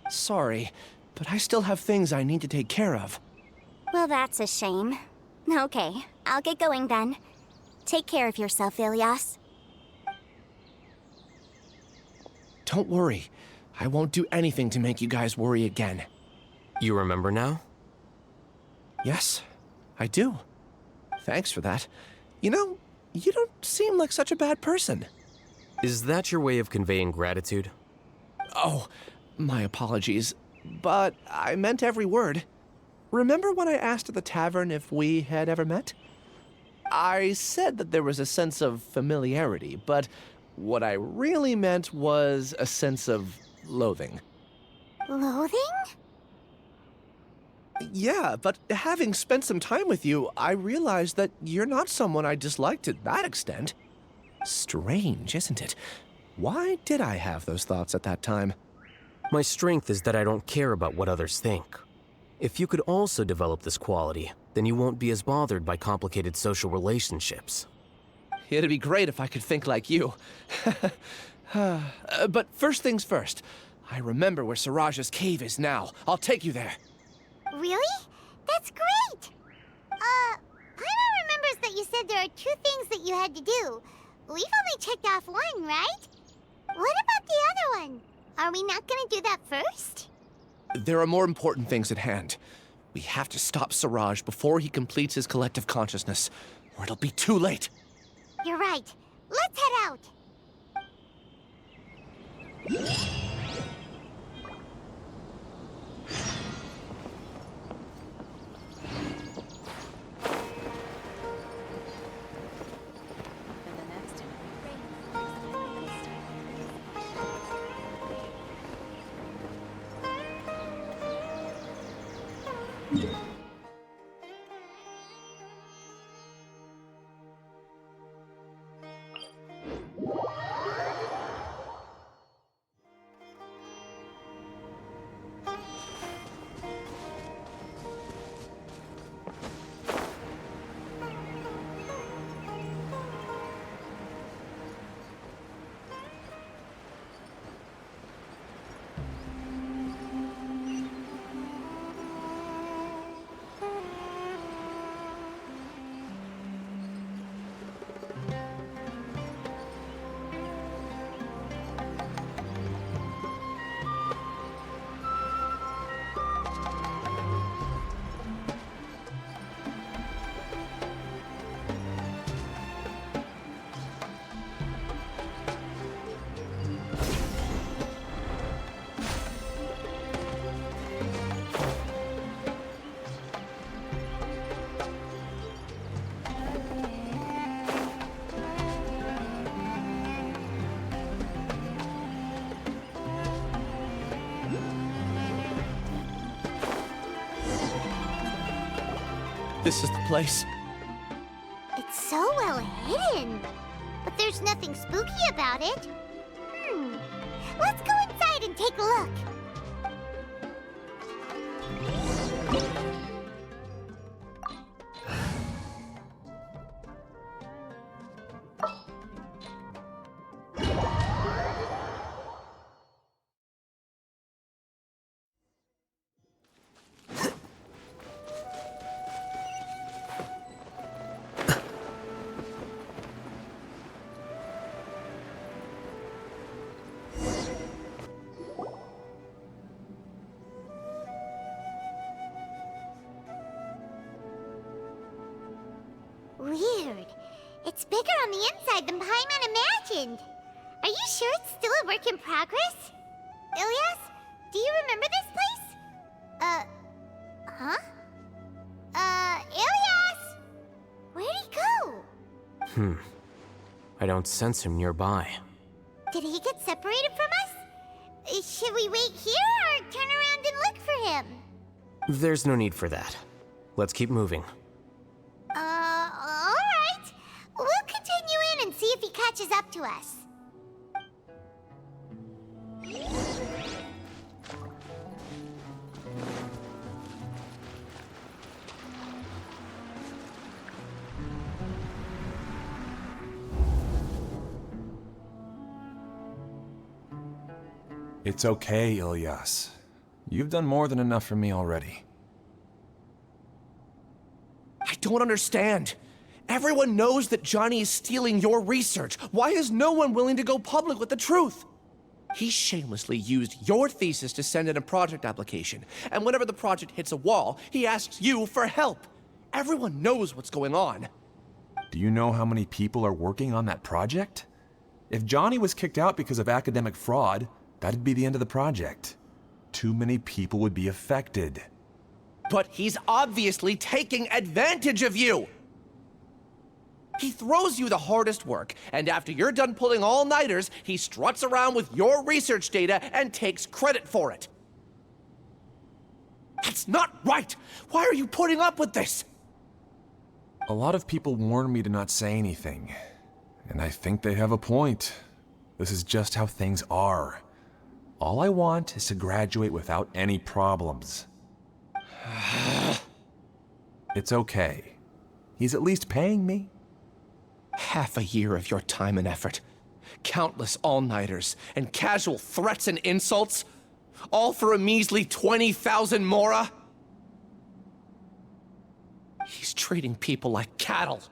Sorry, but I still have things I need to take care of. Well, that's a shame. Okay, I'll get going then. Take care of yourself, Ilyas. Don't worry. I won't do anything to make you guys worry again. You remember now? Yes, I do. Thanks for that. You know, you don't seem like such a bad person. Is that your way of conveying gratitude? Oh, my apologies. But I meant every word. Remember when I asked at the tavern if we had ever met? I said that there was a sense of familiarity, but what I really meant was a sense of loathing. Loathing? Yeah, but having spent some time with you, I realized that you're not someone I dislike to that extent. Strange, isn't it? Why did I have those thoughts at that time? My strength is that I don't care about what others think. If you could also develop this quality, then you won't be as bothered by complicated social relationships. It'd be great if I could think like you. But first things first. I remember where Siraj's cave is now. I'll take you there. Really? That's great! Paimon remembers that you said there are 2 things that you had to do. We've only checked off 1, right? What about the other one? Are we not gonna do that first? There are more important things at hand. We have to stop Siraj before he completes his collective consciousness, or it'll be too late. You're right. Let's head out. This is the place. It's so well hidden. But there's nothing spooky about it. Let's go inside and take a look. Weird. It's bigger on the inside than Paimon imagined. Are you sure it's still a work in progress? Ilias, do you remember this place? Huh? Ilias! Where'd he go? I don't sense him nearby. Did he get separated from us? Should we wait here or turn around and look for him? There's no need for that. Let's keep moving. Alright. We'll continue in and see if he catches up to us. It's okay, Ilias. You've done more than enough for me already. I don't understand. Everyone knows that Johnny is stealing your research. Why is no one willing to go public with the truth? He shamelessly used your thesis to send in a project application, and whenever the project hits a wall, he asks you for help. Everyone knows what's going on. Do you know how many people are working on that project? If Johnny was kicked out because of academic fraud, that'd be the end of the project. Too many people would be affected. But he's obviously taking advantage of you! He throws you the hardest work, and after you're done pulling all-nighters, he struts around with your research data and takes credit for it. That's not right! Why are you putting up with this? A lot of people warn me to not say anything, and I think they have a point. This is just how things are. All I want is to graduate without any problems. It's okay. He's at least paying me. Half a year of your time and effort, countless all-nighters, and casual threats and insults, all for a measly 20,000 mora? He's treating people like cattle.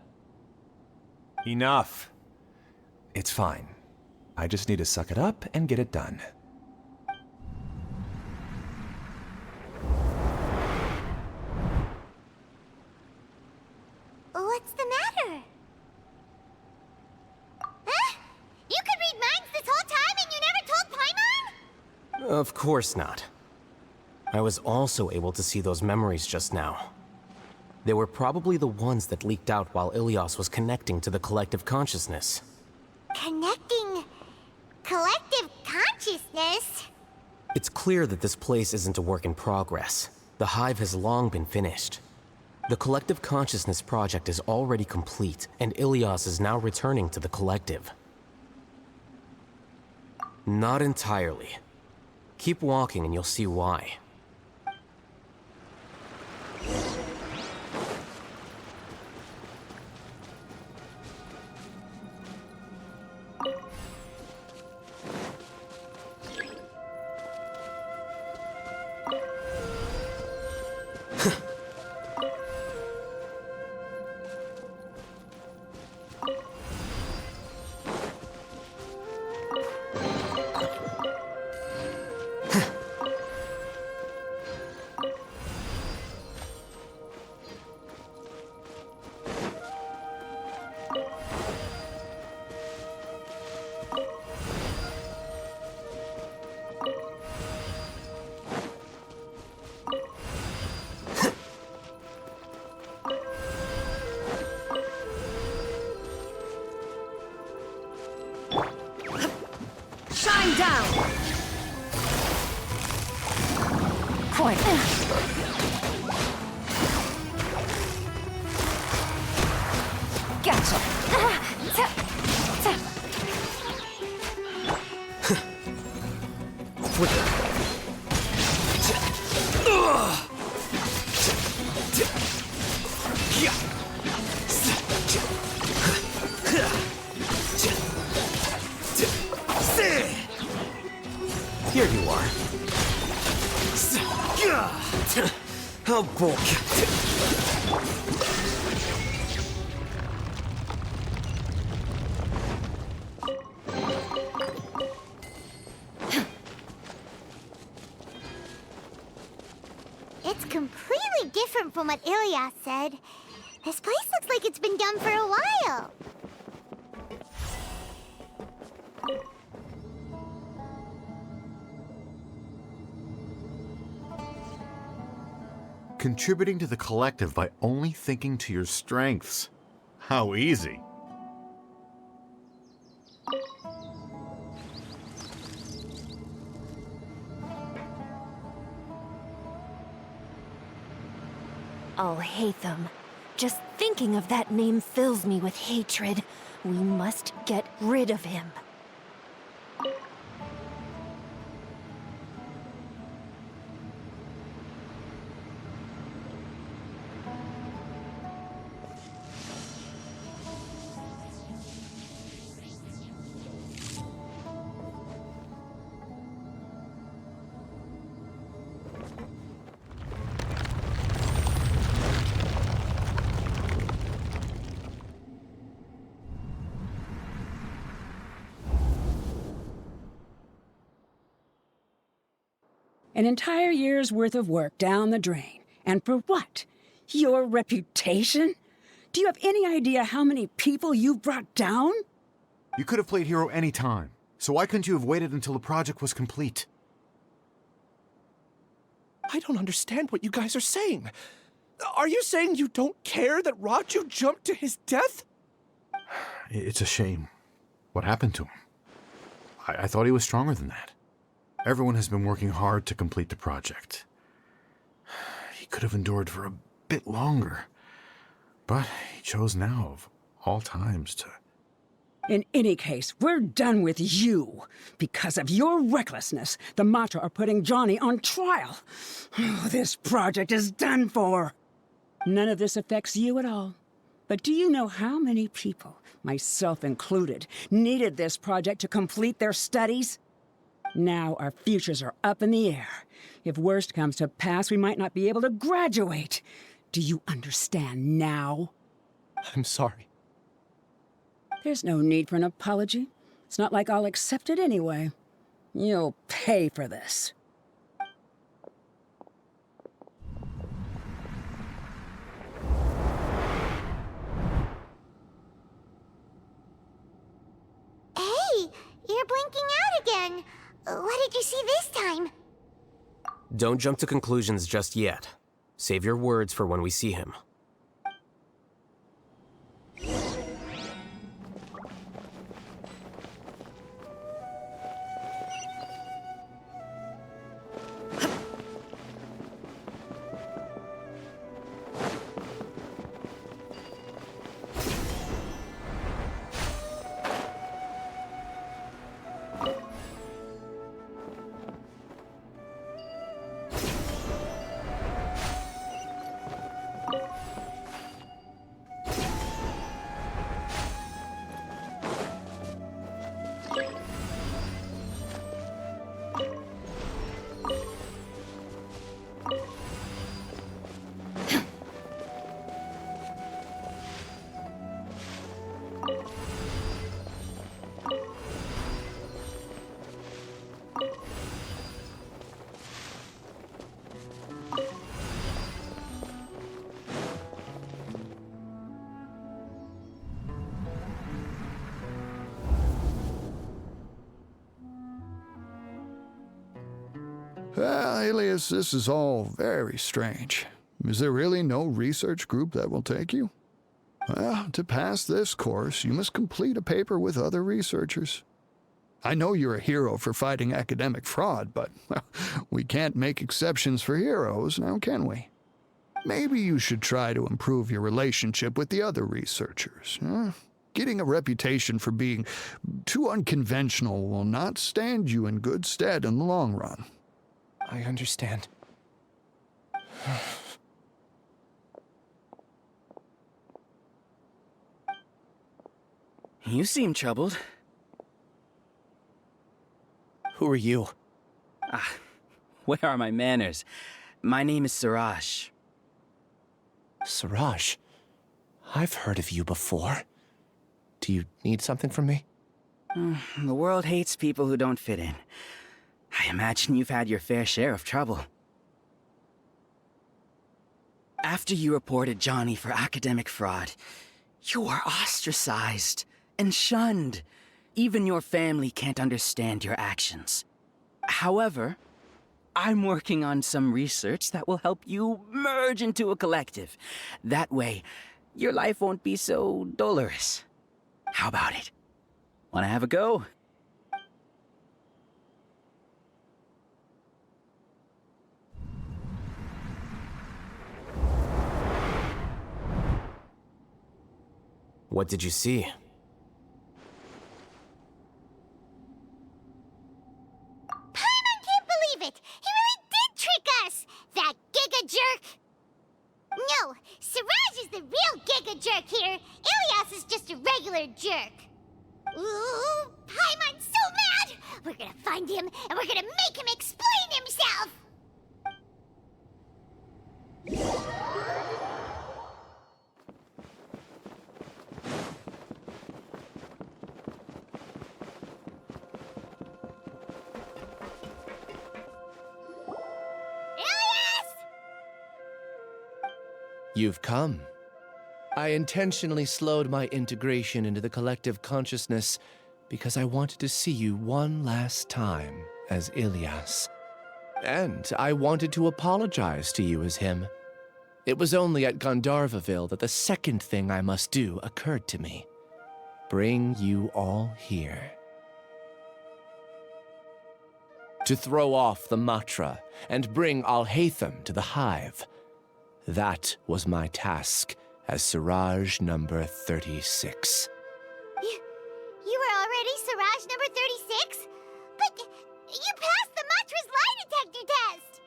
Enough. It's fine. I just need to suck it up and get it done. What's the matter? Huh? You could read minds this whole time and you never told Paimon? Of course not. I was also able to see those memories just now. They were probably the ones that leaked out while Ilias was connecting to the collective consciousness. Connecting collective consciousness? It's clear that this place isn't a work in progress. The hive has long been finished. The collective consciousness project is already complete, and Ilias is now returning to the collective. Not entirely. Keep walking and you'll see why. How bold. It's completely different from what Ilyas said. This place looks like it's been done for a while. Contributing to the collective by only thinking to your strengths. How easy. ALHAITHAM. Just thinking of that name fills me with hatred. We must get rid of him. An entire year's worth of work down the drain. And for what? Your reputation? Do you have any idea how many people you've brought down? You could have played hero any time, so why couldn't you have waited until the project was complete? I don't understand what you guys are saying. Are you saying you don't care that Raju jumped to his death? It's a shame. What happened to him? I thought he was stronger than that. Everyone has been working hard to complete the project. He could have endured for a bit longer, but he chose now, of all times, to... In any case, we're done with you. Because of your recklessness, the Matra are putting Johnny on trial. This project is done for. None of this affects you at all. But do you know how many people, myself included, needed this project to complete their studies? Now our futures are up in the air. If worst comes to pass, we might not be able to graduate. Do you understand now? I'm sorry. There's no need for an apology. It's not like I'll accept it anyway. You'll pay for this. Hey, you're blinking out again. What did you see this time? Don't jump to conclusions just yet. Save your words for when we see him. Well, Alias, this is all very strange. Is there really no research group that will take you? Well, to pass this course, you must complete a paper with other researchers. I know you're a hero for fighting academic fraud, but well, we can't make exceptions for heroes, now can we? Maybe you should try to improve your relationship with the other researchers. Getting a reputation for being too unconventional will not stand you in good stead in the long run. I understand. You seem troubled. Who are you? Ah, where are my manners? My name is Siraj. Siraj, I've heard of you before. Do you need something from me? The world hates people who don't fit in. I imagine you've had your fair share of trouble. After you reported Johnny for academic fraud, you were ostracized and shunned. Even your family can't understand your actions. However, I'm working on some research that will help you merge into a collective. That way, your life won't be so dolorous. How about it? Wanna have a go? What did you see? Paimon can't believe it! He really did trick us! That giga jerk! No, Siraj is the real giga jerk here. Ilyas is just a regular jerk. Ooh, Paimon's so mad! We're gonna find him, and we're gonna make him explain himself! You've come. I intentionally slowed my integration into the collective consciousness because I wanted to see you one last time as Ilyas. And I wanted to apologize to you as him. It was only at Gandharvaville that the second thing I must do occurred to me. Bring you all here. To throw off the Matra and bring ALHAITHAM to the hive. That was my task as Siraj number 36. You were already Siraj number 36? But you passed the Matra's lie detector test!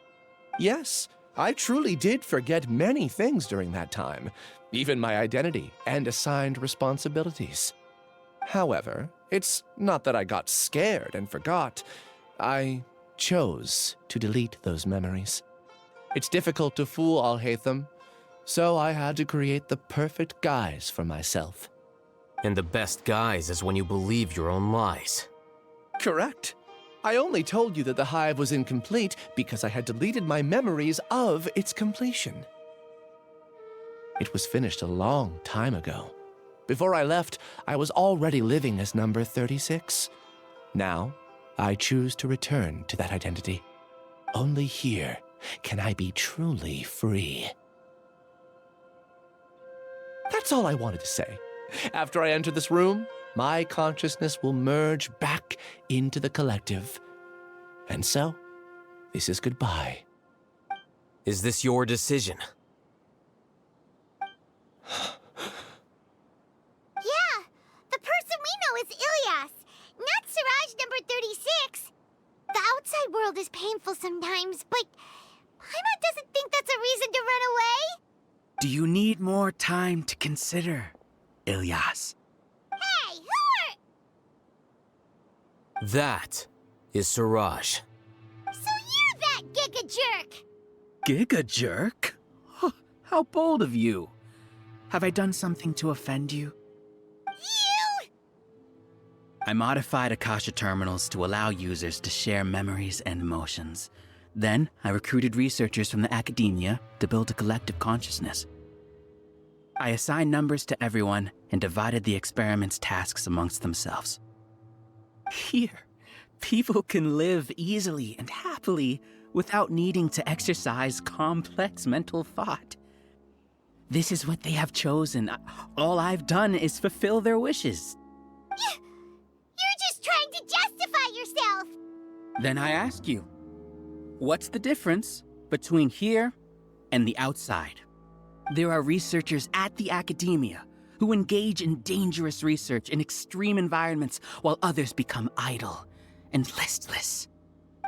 Yes, I truly did forget many things during that time, even my identity and assigned responsibilities. However, it's not that I got scared and forgot. I chose to delete those memories. It's difficult to fool ALHAITHAM, so I had to create the perfect guise for myself. And the best guise is when you believe your own lies. Correct. I only told you that the hive was incomplete because I had deleted my memories of its completion. It was finished a long time ago. Before I left, I was already living as number 36. Now, I choose to return to that identity. Only here can I be truly free. That's all I wanted to say. After I enter this room, my consciousness will merge back into the collective. And so, this is goodbye. Is this your decision? Yeah, the person we know is Ilyas, not Siraj number 36. The outside world is painful sometimes, but Paimon doesn't think that's a reason to run away. Do you need more time to consider, Ilyas? Hey, who are... That is Siraj. So you're that giga jerk! Giga jerk? Huh, how bold of you. Have I done something to offend you? You! I modified Akasha terminals to allow users to share memories and emotions. Then, I recruited researchers from the academia to build a collective consciousness. I assigned numbers to everyone and divided the experiment's tasks amongst themselves. Here, people can live easily and happily without needing to exercise complex mental thought. This is what they have chosen. All I've done is fulfill their wishes. You're just trying to justify yourself! Then I ask you, what's the difference between here and the outside? There are researchers at the academia who engage in dangerous research in extreme environments while others become idle and listless.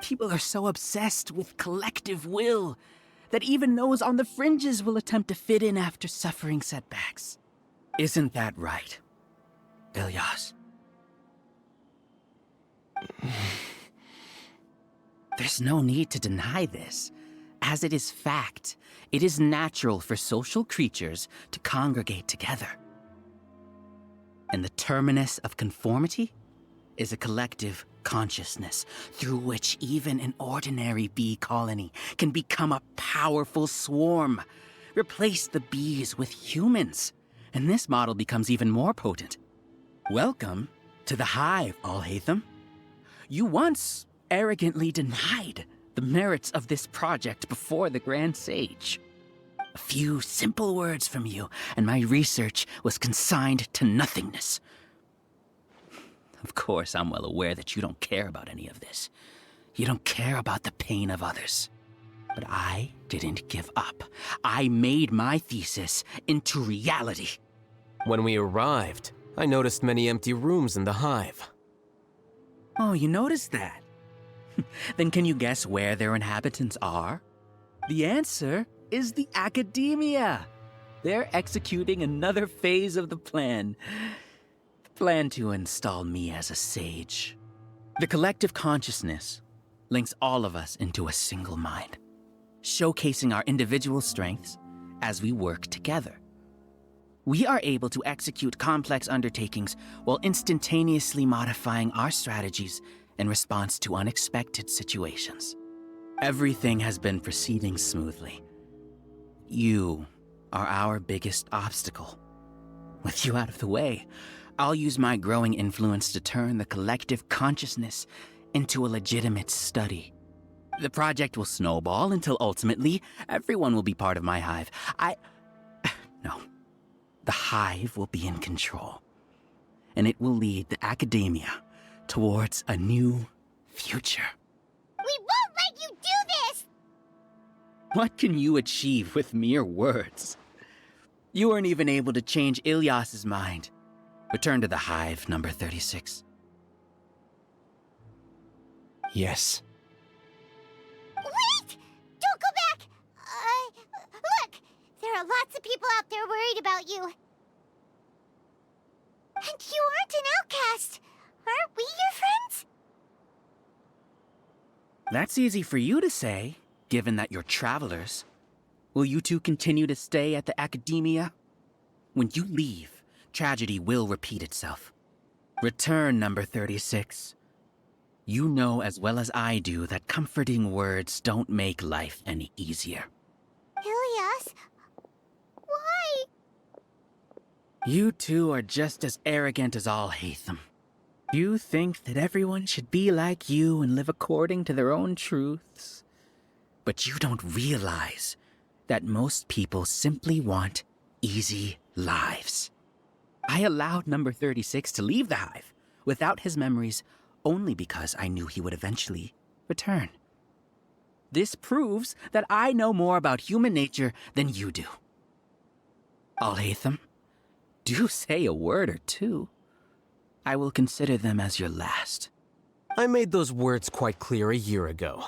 People are so obsessed with collective will that even those on the fringes will attempt to fit in after suffering setbacks. Isn't that right, Ilyas? There's no need to deny this. As it is fact, it is natural for social creatures to congregate together. And the terminus of conformity is a collective consciousness through which even an ordinary bee colony can become a powerful swarm. Replace the bees with humans, and this model becomes even more potent. Welcome to the hive, ALHAITHAM. You once arrogantly denied the merits of this project before the Grand Sage. A few simple words from you, and my research was consigned to nothingness. Of course, I'm well aware that you don't care about any of this. You don't care about the pain of others. But I didn't give up. I made my thesis into reality. When we arrived, I noticed many empty rooms in the hive. Oh, you noticed that? Then can you guess where their inhabitants are? The answer is the academia. They're executing another phase of the plan. The plan to install me as a sage. The collective consciousness links all of us into a single mind, showcasing our individual strengths as we work together. We are able to execute complex undertakings while instantaneously modifying our strategies in response to unexpected situations. Everything has been proceeding smoothly. You are our biggest obstacle. With you out of the way, I'll use my growing influence to turn the collective consciousness into a legitimate study. The project will snowball until ultimately everyone will be part of my hive. No. The hive will be in control, and it will lead the academia towards a new future. We won't let you do this! What can you achieve with mere words? You weren't even able to change Ilyas's mind. Return to the hive, number 36. Yes. Wait! Don't go back! Look! There are lots of people out there worried about you. And you aren't an outcast. Aren't we your friends? That's easy for you to say, given that you're travelers. Will you two continue to stay at the academia? When you leave, tragedy will repeat itself. Return, number 36. You know as well as I do that comforting words don't make life any easier. Ilyas? Why? You two are just as arrogant as ALHAITHAM. You think that everyone should be like you and live according to their own truths. But you don't realize that most people simply want easy lives. I allowed number 36 to leave the hive without his memories only because I knew he would eventually return. This proves that I know more about human nature than you do. ALHAITHAM, do say a word or two. I will consider them as your last. I made those words quite clear a year ago.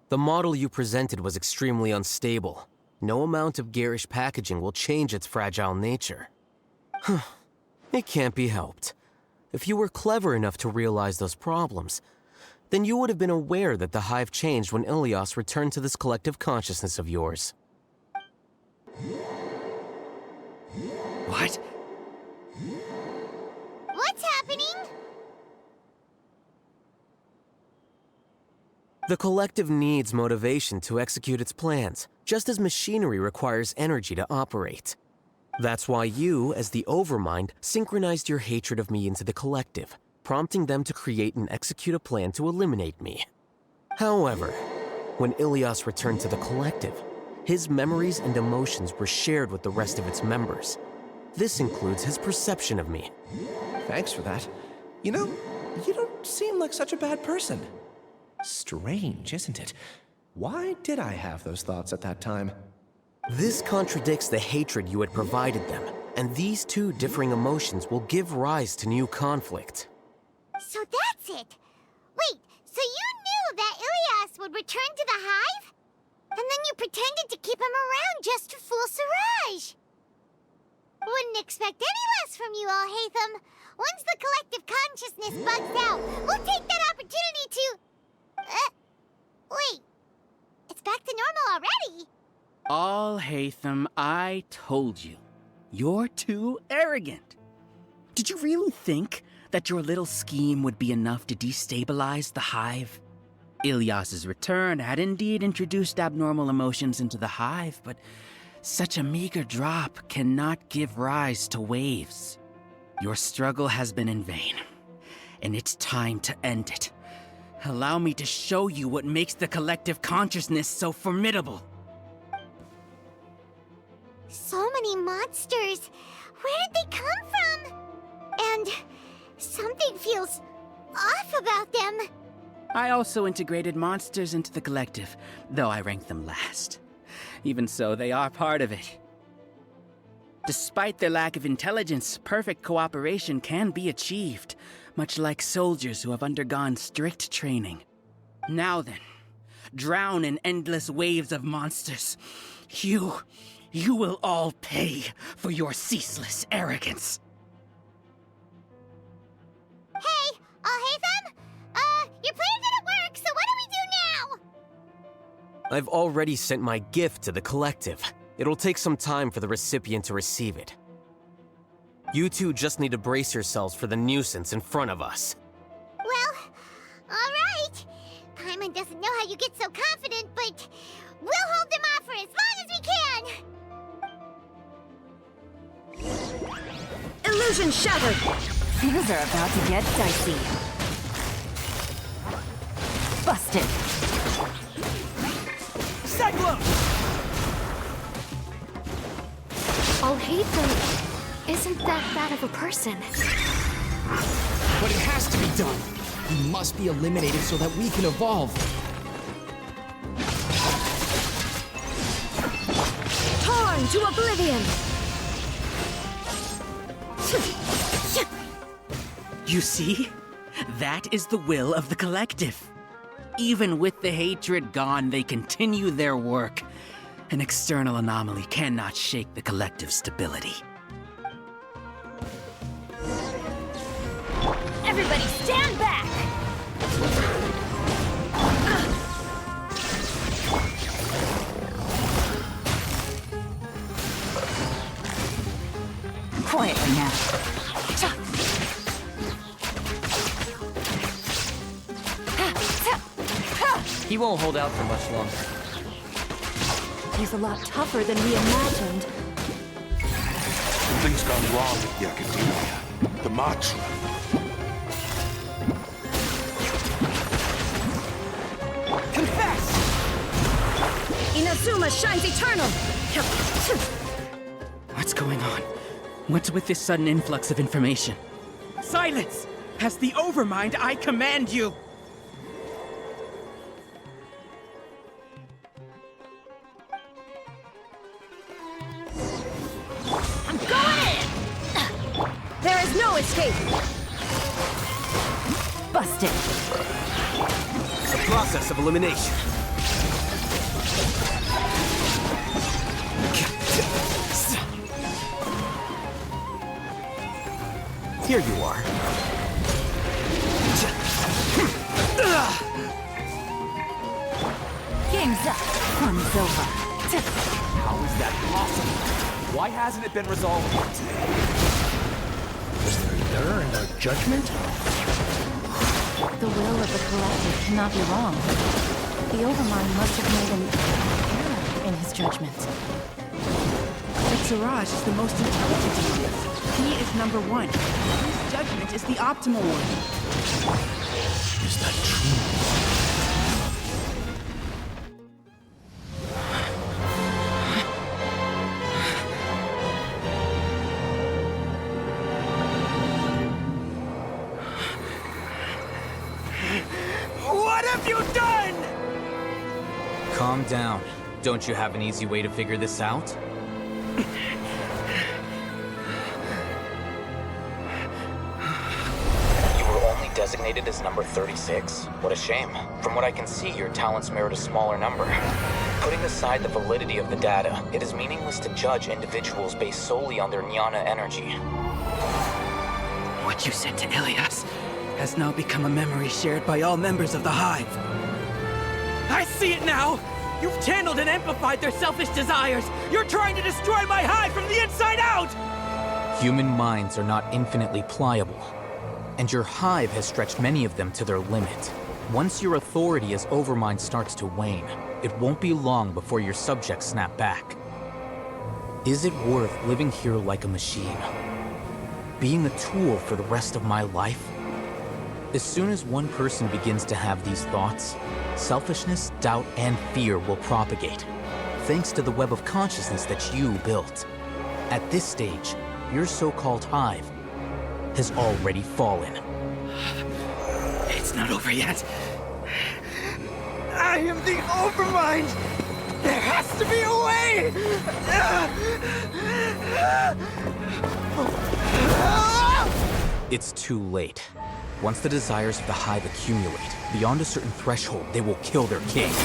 The model you presented was extremely unstable. No amount of garish packaging will change its fragile nature. It can't be helped. If you were clever enough to realize those problems, then you would have been aware that the hive changed when Ilyas returned to this collective consciousness of yours. What? What's happening? The collective needs motivation to execute its plans, just as machinery requires energy to operate. That's why you, as the Overmind, synchronized your hatred of me into the collective, prompting them to create and execute a plan to eliminate me. However, when Ilyas returned to the collective, his memories and emotions were shared with the rest of its members. This includes his perception of me. Thanks for that. You know, you don't seem like such a bad person. Strange, isn't it? Why did I have those thoughts at that time? This contradicts the hatred you had provided them, and these two differing emotions will give rise to new conflict. So that's it. Wait, so you knew that Ilyas would return to the hive? And then you pretended to keep him around just to fool Siraj. Wouldn't expect any less from you, ALHAITHAM. Once the collective consciousness bugs out, we'll take that opportunity to... wait. It's back to normal already. ALHAITHAM, I told you. You're too arrogant. Did you really think that your little scheme would be enough to destabilize the hive? Ilyas's return had indeed introduced abnormal emotions into the hive, but such a meager drop cannot give rise to waves. Your struggle has been in vain, and it's time to end it. Allow me to show you what makes the collective consciousness so formidable. So many monsters. Where did they come from? And something feels off about them. I also integrated monsters into the collective, though I ranked them last. Even so, they are part of it. Despite their lack of intelligence, perfect cooperation can be achieved, much like soldiers who have undergone strict training. Now then, drown in endless waves of monsters. You will all pay for your ceaseless arrogance. Hey, ALHAITHAM? Your plan didn't work, so what do we do now? I've already sent my gift to the collective. It'll take some time for the recipient to receive it. You two just need to brace yourselves for the nuisance in front of us. Well, alright. Paimon doesn't know how you get so confident, but we'll hold them off for as long as we can. Illusion shattered! Things are about to get dicey. Busted. Cyclone! ALHAITHAM isn't that bad of a person. But it has to be done. He must be eliminated so that we can evolve. Torn to oblivion! You see? That is the will of the collective. Even with the hatred gone, they continue their work. An external anomaly cannot shake the collective's stability. Everybody stand back! Quietly now. He won't hold out for much longer. He's a lot tougher than we imagined. Something's gone wrong at the Academia. The Matra. Confess! Inazuma shines eternal! What's going on? What's with this sudden influx of information? Silence! As the Overmind, I command you! I'm going in! There is no escape! Busted. The process of elimination. Here you are. Game's up. Fun's over. How is that possible? Why hasn't it been resolved yet? Was there an error in our judgment? The will of the collective cannot be wrong. The Overmind must have made an error in his judgment. But Siraj is the most intelligent of us. He is number one. His judgment is the optimal one. Is that true? What have you done? Calm down. Don't you have an easy way to figure this out? You were only designated as number 36? What a shame. From what I can see, your talents merit a smaller number. Putting aside the validity of the data, it is meaningless to judge individuals based solely on their jnana energy. What you said to Ilyas has now become a memory shared by all members of the Hive. I see it now! You've channeled and amplified their selfish desires! You're trying to destroy my hive from the inside out! Human minds are not infinitely pliable, and your hive has stretched many of them to their limit. Once your authority as Overmind starts to wane, it won't be long before your subjects snap back. Is it worth living here like a machine? Being a tool for the rest of my life? As soon as one person begins to have these thoughts, selfishness, doubt, and fear will propagate, thanks to the web of consciousness that you built. At this stage, your so-called hive has already fallen. It's not over yet. I am the Overmind! There has to be a way! It's too late. Once the desires of the hive accumulate, beyond a certain threshold, they will kill their king. I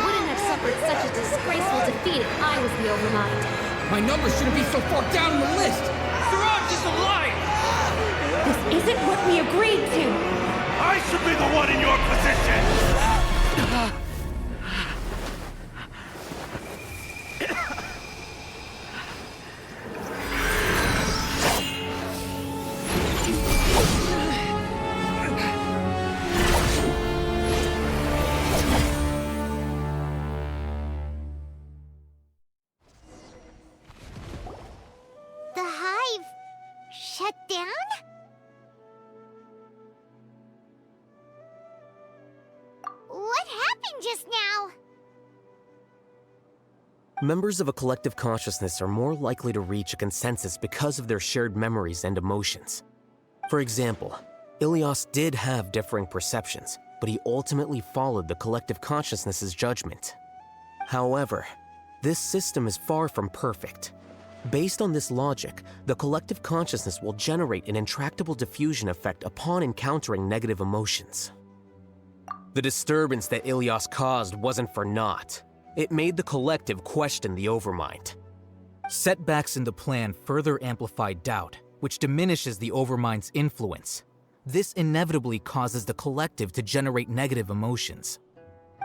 wouldn't have suffered such a disgraceful defeat if I was the Overmind. My number shouldn't be so far down the list! Siraj is a liar! This isn't what we agreed to! I should be the one in your position! The hive shut down? What happened just now? Members of a collective consciousness are more likely to reach a consensus because of their shared memories and emotions. For example, Ilias did have differing perceptions, but he ultimately followed the collective consciousness's judgment. However, this system is far from perfect. Based on this logic, the collective consciousness will generate an intractable diffusion effect upon encountering negative emotions. The disturbance that Ilias caused wasn't for naught. It made the collective question the Overmind. Setbacks in the plan further amplified doubt, which diminishes the Overmind's influence. This inevitably causes the collective to generate negative emotions.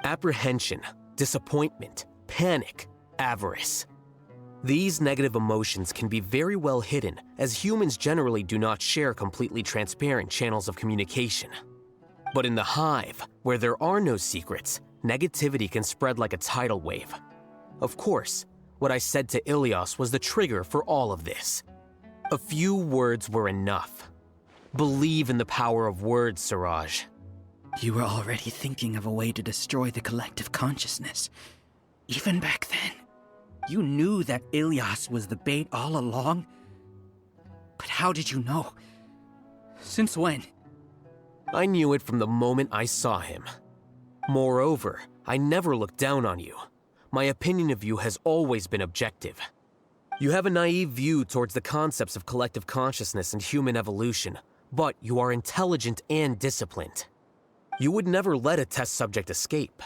Apprehension, disappointment, panic, avarice. These negative emotions can be very well hidden, as humans generally do not share completely transparent channels of communication. But in the hive, where there are no secrets, negativity can spread like a tidal wave. Of course, what I said to Ilias was the trigger for all of this. A few words were enough. Believe in the power of words, Siraj. You were already thinking of a way to destroy the collective consciousness. Even back then. You knew that Ilias was the bait all along? But how did you know? Since when? I knew it from the moment I saw him. Moreover, I never looked down on you. My opinion of you has always been objective. You have a naive view towards the concepts of collective consciousness and human evolution, but you are intelligent and disciplined. You would never let a test subject escape.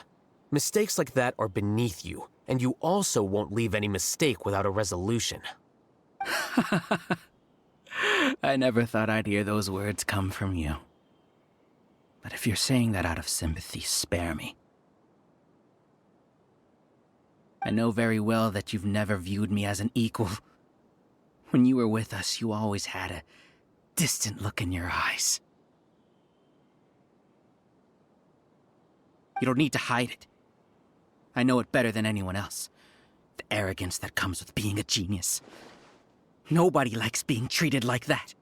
Mistakes like that are beneath you, and you also won't leave any mistake without a resolution. I never thought I'd hear those words come from you. But if you're saying that out of sympathy, spare me. I know very well that you've never viewed me as an equal. When you were with us, you always had a distant look in your eyes. You don't need to hide it. I know it better than anyone else. The arrogance that comes with being a genius. Nobody likes being treated like that.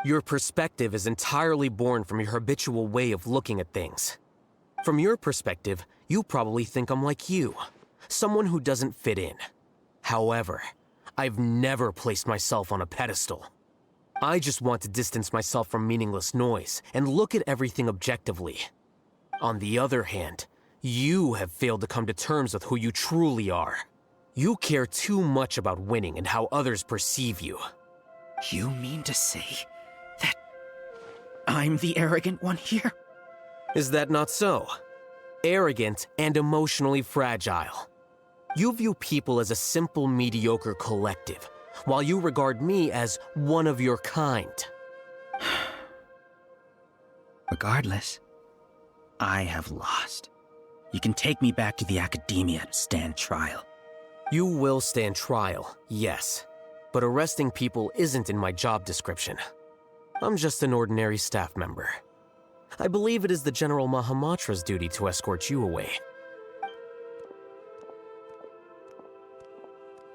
Your perspective is entirely born from your habitual way of looking at things. From your perspective, you probably think I'm like you, someone who doesn't fit in. However, I've never placed myself on a pedestal. I just want to distance myself from meaningless noise and look at everything objectively. On the other hand, you have failed to come to terms with who you truly are. You care too much about winning and how others perceive you. You mean to say that I'm the arrogant one here? Is that not so? Arrogant and emotionally fragile. You view people as a simple, mediocre collective, while you regard me as one of your kind. Regardless, I have lost. You can take me back to the Academia to stand trial. You will stand trial, yes. But arresting people isn't in my job description. I'm just an ordinary staff member. I believe it is the General Mahamatra's duty to escort you away.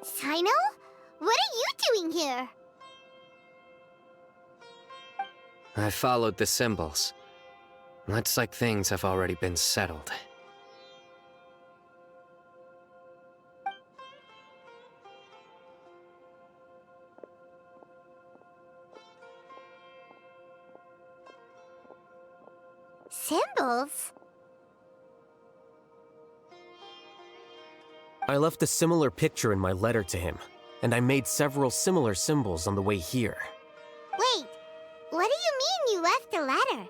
Sino? What are you doing here? I followed the symbols. Looks like things have already been settled. Symbols? I left a similar picture in my letter to him, and I made several similar symbols on the way here. Wait, what do you mean you left a letter?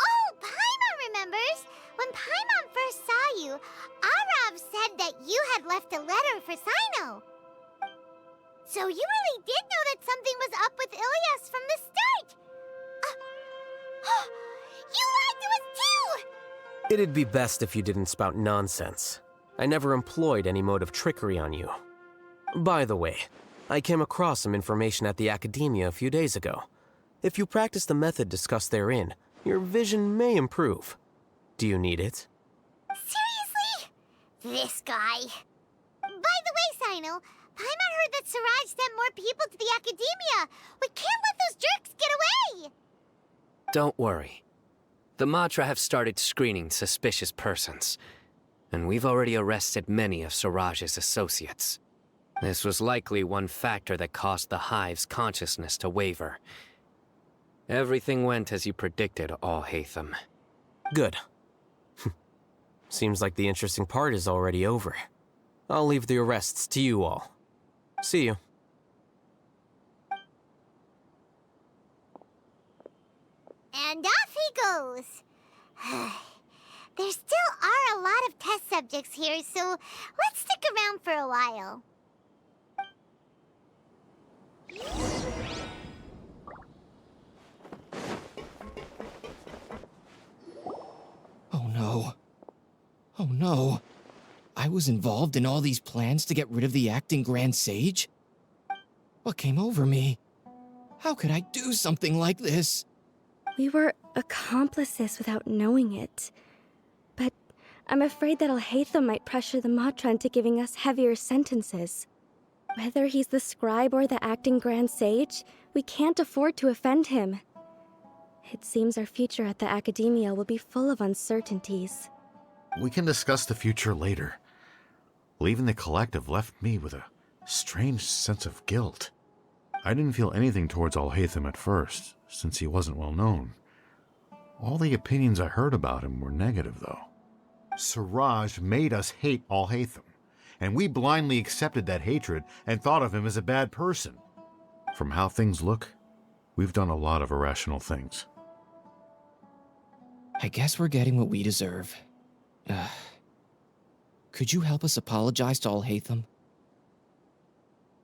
Oh, Paimon remembers! When Paimon first saw you, Arav said that you had left a letter for Sino. So you really did know that something was up with Ilias from the start! You lied to us too! It'd be best if you didn't spout nonsense. I never employed any mode of trickery on you. By the way, I came across some information at the Academia a few days ago. If you practice the method discussed therein, your vision may improve. Do you need it? Seriously? This guy. By the way, Sino, Paimon heard that Siraj sent more people to the Academia. We can't let those jerks get away! Don't worry. The Matra have started screening suspicious persons, and we've already arrested many of Siraj's associates. This was likely one factor that caused the Hive's consciousness to waver. Everything went as you predicted, ALHAITHAM. Good. Seems like the interesting part is already over. I'll leave the arrests to you all. See you. And off he goes. There still are a lot of test subjects here, so let's stick around for a while. Oh no. Oh no. I was involved in all these plans to get rid of the acting Grand Sage? What came over me? How could I do something like this? We were accomplices without knowing it. But I'm afraid that ALHAITHAM might pressure the Matra into giving us heavier sentences. Whether he's the scribe or the acting Grand Sage, we can't afford to offend him. It seems our future at the Academia will be full of uncertainties. We can discuss the future later. Leaving the collective left me with a strange sense of guilt. I didn't feel anything towards ALHAITHAM at first, since he wasn't well known. All the opinions I heard about him were negative, though. Siraj made us hate ALHAITHAM, and we blindly accepted that hatred and thought of him as a bad person. From how things look, we've done a lot of irrational things. I guess we're getting what we deserve. Could you help us apologize to ALHAITHAM?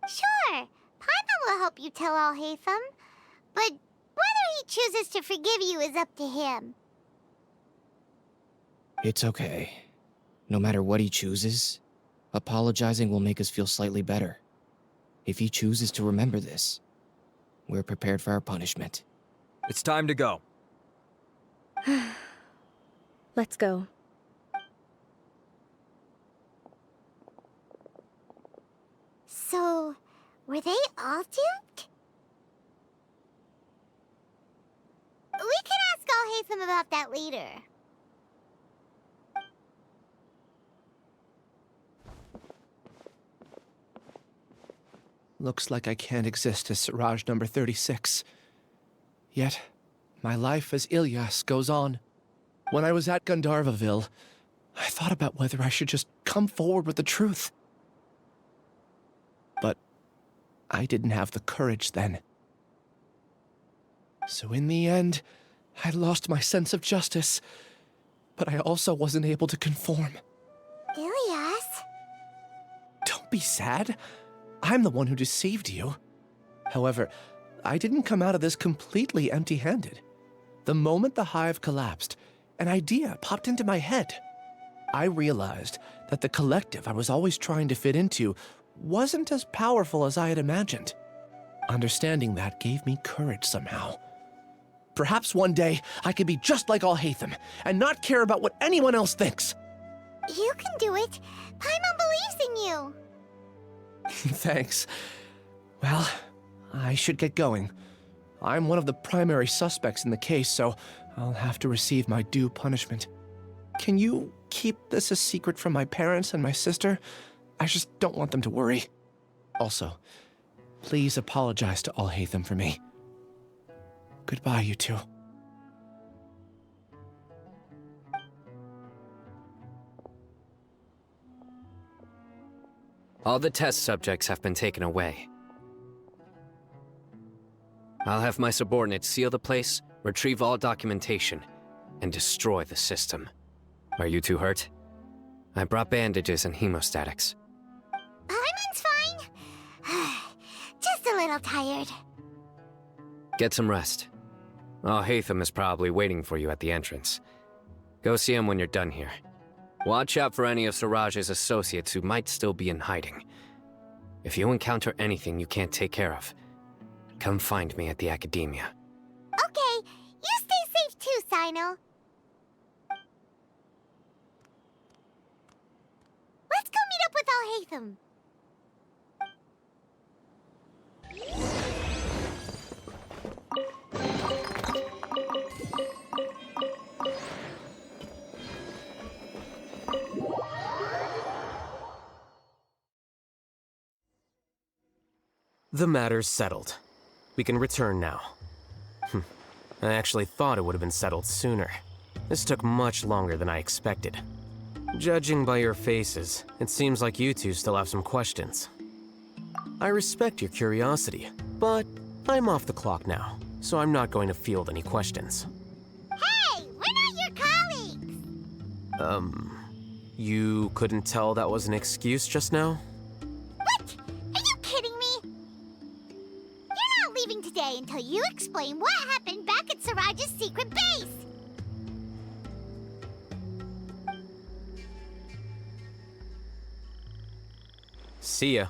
Sure, Paimon will help you tell ALHAITHAM, but whether he chooses to forgive you is up to him. It's okay. No matter what he chooses, apologizing will make us feel slightly better. If he chooses to remember this, we're prepared for our punishment. It's time to go. Let's go. So, were they all duped? We can ask ALHAITHAM about that later. Looks like I can't exist as Siraj number 36. Yet, my life as Ilyas goes on. When I was at Gandharvaville, I thought about whether I should just come forward with the truth. But I didn't have the courage then. So in the end, I lost my sense of justice, but I also wasn't able to conform. Ilyas? Don't be sad. I'm the one who deceived you. However, I didn't come out of this completely empty-handed. The moment the hive collapsed, an idea popped into my head. I realized that the collective I was always trying to fit into wasn't as powerful as I had imagined. Understanding that gave me courage somehow. Perhaps one day I could be just like ALHAITHAM and not care about what anyone else thinks. You can do it. Paimon believes in you. Thanks. Well, I should get going. I'm one of the primary suspects in the case, so I'll have to receive my due punishment. Can you keep this a secret from my parents and my sister? I just don't want them to worry. Also, please apologize to ALHAITHAM for me. Goodbye, you two. All the test subjects have been taken away. I'll have my subordinates seal the place, retrieve all documentation, and destroy the system. Are you two hurt? I brought bandages and hemostatics. Paimon's fine. Just a little tired. Get some rest. ALHAITHAM is probably waiting for you at the entrance. Go see him when you're done here. Watch out for any of Siraj's associates who might still be in hiding. If you encounter anything you can't take care of, come find me at the Academia. Okay, you stay safe too, Sino. Let's go meet up with ALHAITHAM. The matter's settled. We can return now. I actually thought it would have been settled sooner. This took much longer than I expected. Judging by your faces, it seems like you two still have some questions. I respect your curiosity, but I'm off the clock now, so I'm not going to field any questions. Hey, we're not your colleagues! You couldn't tell that was an excuse just now? What? Are you kidding me? You're not leaving today until you explain what happened back at Siraj's secret base! See ya.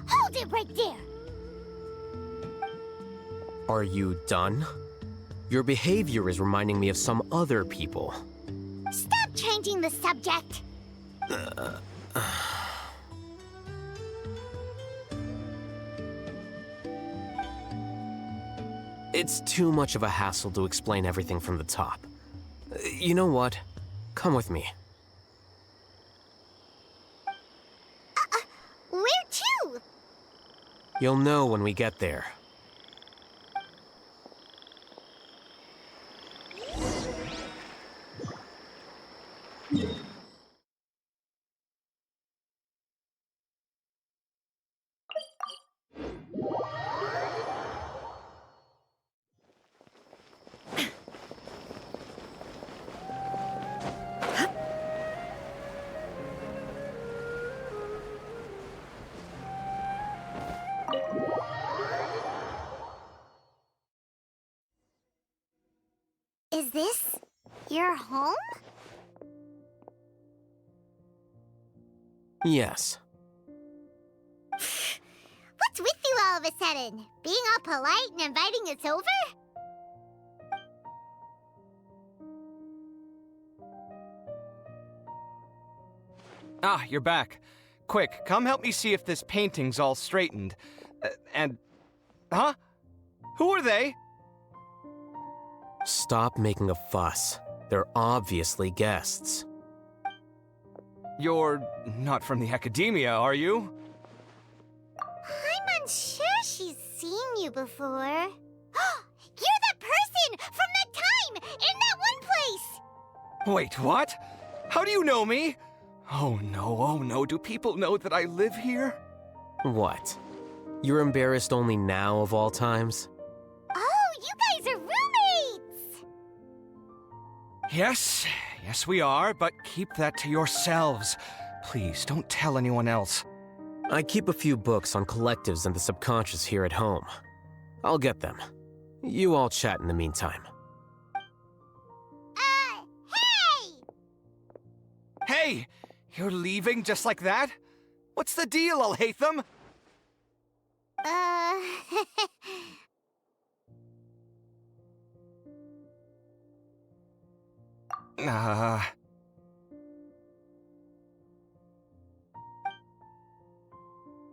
Hold it right there! Are you done? Your behavior is reminding me of some other people. Stop changing the subject! It's too much of a hassle to explain everything from the top. You know what? Come with me. Where to? You'll know when we get there. Is this your home? Yes. What's with you all of a sudden? Being all polite and inviting us over? Ah, you're back. Quick, come help me see if this painting's all straightened. Huh? Who are they? Stop making a fuss. They're obviously guests. You're not from the Academia, are you? I'm unsure she's seen you before. You're that person from that time in that one place! Wait, what? How do you know me? Oh no, do people know that I live here? What? You're embarrassed only now of all times? Oh, you guys are roommates! Yes we are, but keep that to yourselves. Please, don't tell anyone else. I keep a few books on collectives and the subconscious here at home. I'll get them. You all chat in the meantime. Hey! You're leaving just like that? What's the deal, ALHAITHAM?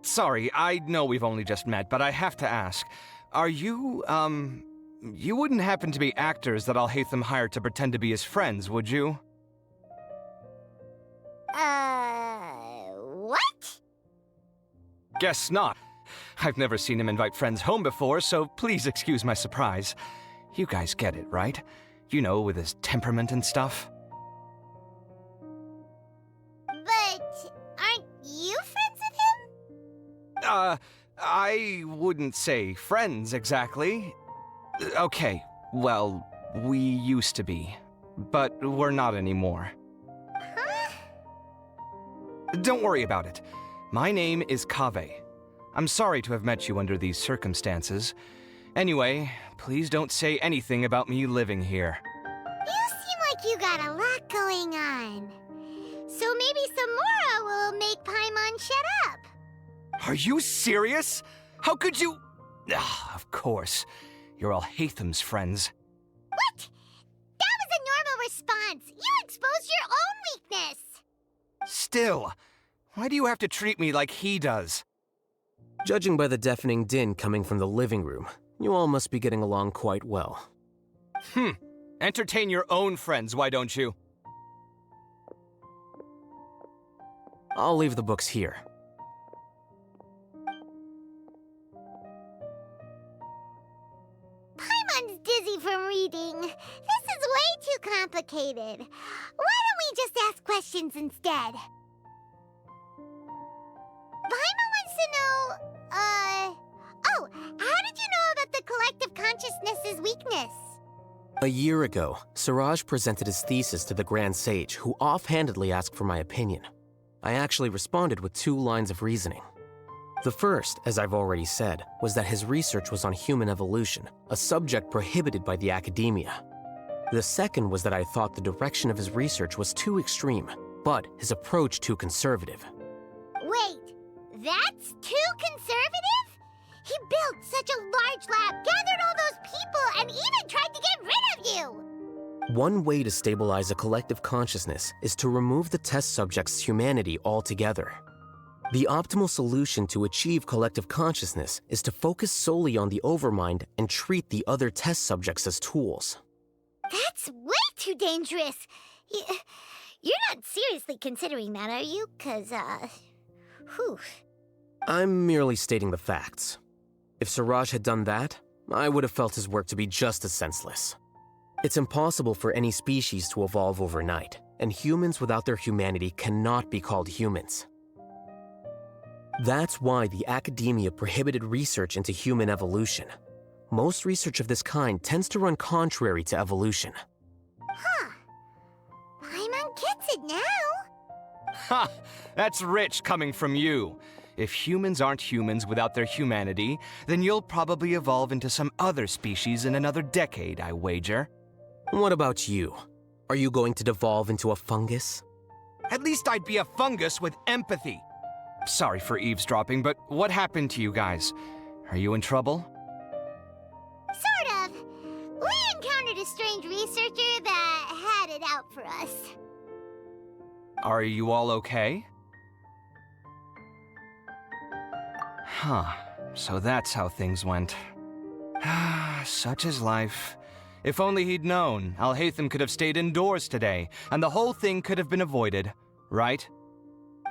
Sorry, I know we've only just met, but I have to ask. Are you, you wouldn't happen to be actors that ALHAITHAM hired to pretend to be his friends, would you? What? Guess not. I've never seen him invite friends home before, so please excuse my surprise. You guys get it, right? You know, with his temperament and stuff. But aren't you friends with him? I wouldn't say friends exactly. Okay, well, we used to be, but we're not anymore. Huh? Don't worry about it. My name is Kaveh. I'm sorry to have met you under these circumstances. Anyway, please don't say anything about me living here. You seem like you got a lot going on. So maybe Samora will make Paimon shut up. Are you serious? How could you? Ah, of course. You're ALHAITHAM's friends. What? That was a normal response. You exposed your own weakness. Still, why do you have to treat me like he does? Judging by the deafening din coming from the living room, you all must be getting along quite well. Entertain your own friends, why don't you? I'll leave the books here. Paimon's dizzy from reading. This is way too complicated. Why don't we just ask questions instead? Paimon wants to know, oh, how did you know about the collective consciousness's weakness? A year ago, Siraj presented his thesis to the Grand Sage, who offhandedly asked for my opinion. I actually responded with 2 lines of reasoning. The first, as I've already said, was that his research was on human evolution, a subject prohibited by the academia. The second was that I thought the direction of his research was too extreme, but his approach too conservative. Wait, that's too conservative? He built such a large lab, gathered all those people, and even tried to get rid of you! One way to stabilize a collective consciousness is to remove the test subject's humanity altogether. The optimal solution to achieve collective consciousness is to focus solely on the overmind and treat the other test subjects as tools. That's way too dangerous. You're not seriously considering that, are you? 'Cause, whew. I'm merely stating the facts. If Siraj had done that, I would have felt his work to be just as senseless. It's impossible for any species to evolve overnight, and humans without their humanity cannot be called humans. That's why the academia prohibited research into human evolution. Most research of this kind tends to run contrary to evolution. Huh. Paimon gets it now. Ha! That's rich coming from you. If humans aren't humans without their humanity, then you'll probably evolve into some other species in another decade, I wager. What about you? Are you going to devolve into a fungus? At least I'd be a fungus with empathy. Sorry for eavesdropping, but what happened to you guys? Are you in trouble? Sort of. We encountered a strange researcher that had it out for us. Are you all okay? Huh. So that's how things went. Such is life. If only he'd known, ALHAITHAM could have stayed indoors today, and the whole thing could have been avoided, right?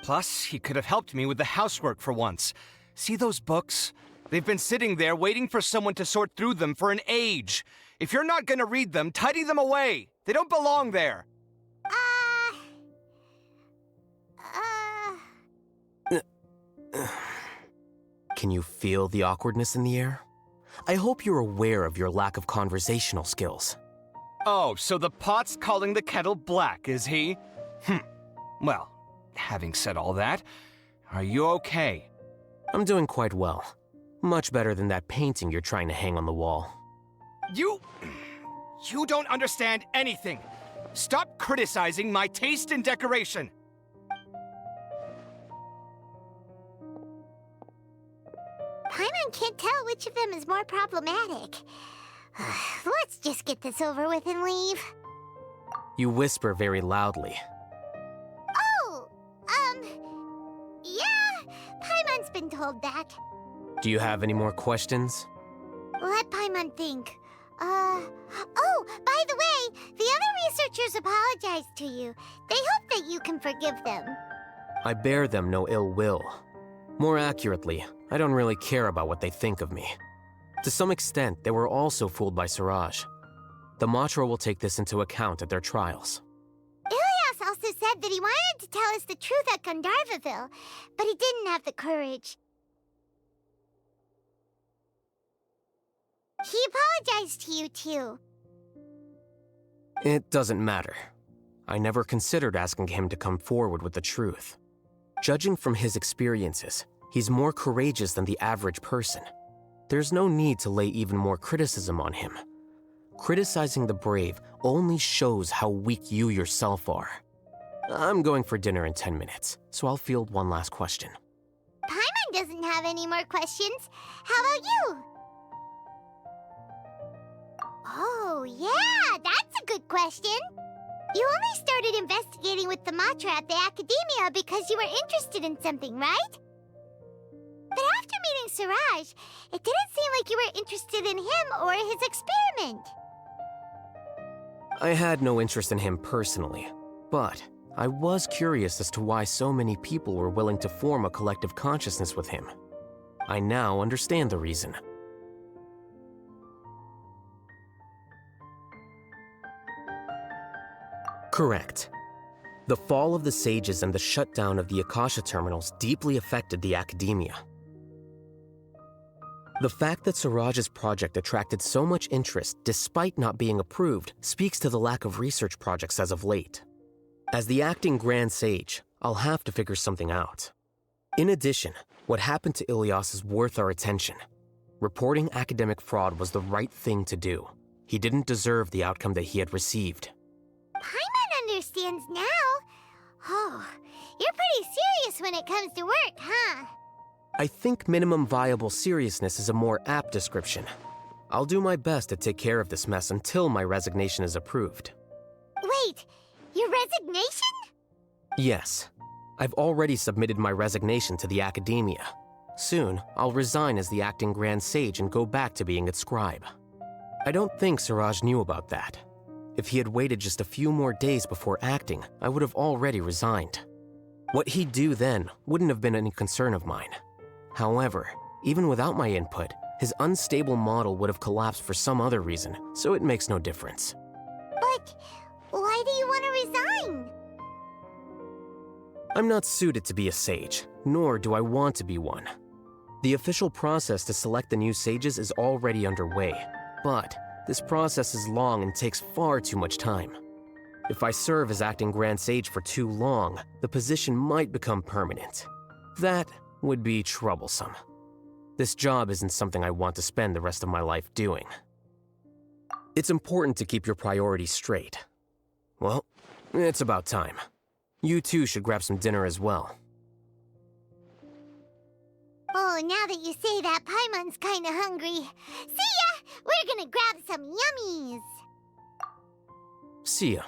Plus, he could have helped me with the housework for once. See those books? They've been sitting there waiting for someone to sort through them for an age. If you're not gonna read them, tidy them away. They don't belong there. Can you feel the awkwardness in the air? I hope you're aware of your lack of conversational skills. Oh, so the pot's calling the kettle black, is he? Well, having said all that, are you okay? I'm doing quite well. Much better than that painting you're trying to hang on the wall. You don't understand anything. Stop criticizing my taste in decoration. Paimon can't tell which of them is more problematic. Let's just get this over with and leave. You whisper very loudly. Oh, yeah, Paimon's been told that. Do you have any more questions? Let Paimon think. Oh, by the way, the other researchers apologized to you. They hope that you can forgive them. I bear them no ill will. More accurately, I don't really care about what they think of me. To some extent, they were also fooled by Siraj. The Matra will take this into account at their trials. Ilias also said that he wanted to tell us the truth at Gandharvaville, but he didn't have the courage. He apologized to you, too. It doesn't matter. I never considered asking him to come forward with the truth. Judging from his experiences, he's more courageous than the average person. There's no need to lay even more criticism on him. Criticizing the brave only shows how weak you yourself are. I'm going for dinner in 10 minutes, so I'll field one last question. Paimon doesn't have any more questions. How about you? Oh, yeah, that's a good question. You only started investigating with the Matra at the Academia because you were interested in something, right? But after meeting Siraj, it didn't seem like you were interested in him or his experiment. I had no interest in him personally, but I was curious as to why so many people were willing to form a collective consciousness with him. I now understand the reason. Correct. The fall of the Sages and the shutdown of the Akasha terminals deeply affected the Academia. The fact that Siraj's project attracted so much interest despite not being approved speaks to the lack of research projects as of late. As the acting Grand Sage, I'll have to figure something out. In addition, what happened to Ilias is worth our attention. Reporting academic fraud was the right thing to do. He didn't deserve the outcome that he had received. Paimon understands now. Oh, you're pretty serious when it comes to work, huh? I think minimum viable seriousness is a more apt description. I'll do my best to take care of this mess until my resignation is approved. Wait, your resignation? Yes. I've already submitted my resignation to the Academia. Soon, I'll resign as the acting Grand Sage and go back to being its scribe. I don't think Siraj knew about that. If he had waited just a few more days before acting, I would have already resigned. What he'd do then wouldn't have been any concern of mine. However, even without my input, his unstable model would have collapsed for some other reason, so it makes no difference. But why do you want to resign? I'm not suited to be a sage, nor do I want to be one. The official process to select the new sages is already underway, but this process is long and takes far too much time. If I serve as acting Grand Sage for too long, the position might become permanent. That would be troublesome. This job isn't something I want to spend the rest of my life doing. It's important to keep your priorities straight. Well, it's about time. You too should grab some dinner as well. Oh, now that you say that, Paimon's kinda hungry. See ya! We're gonna grab some yummies! See ya.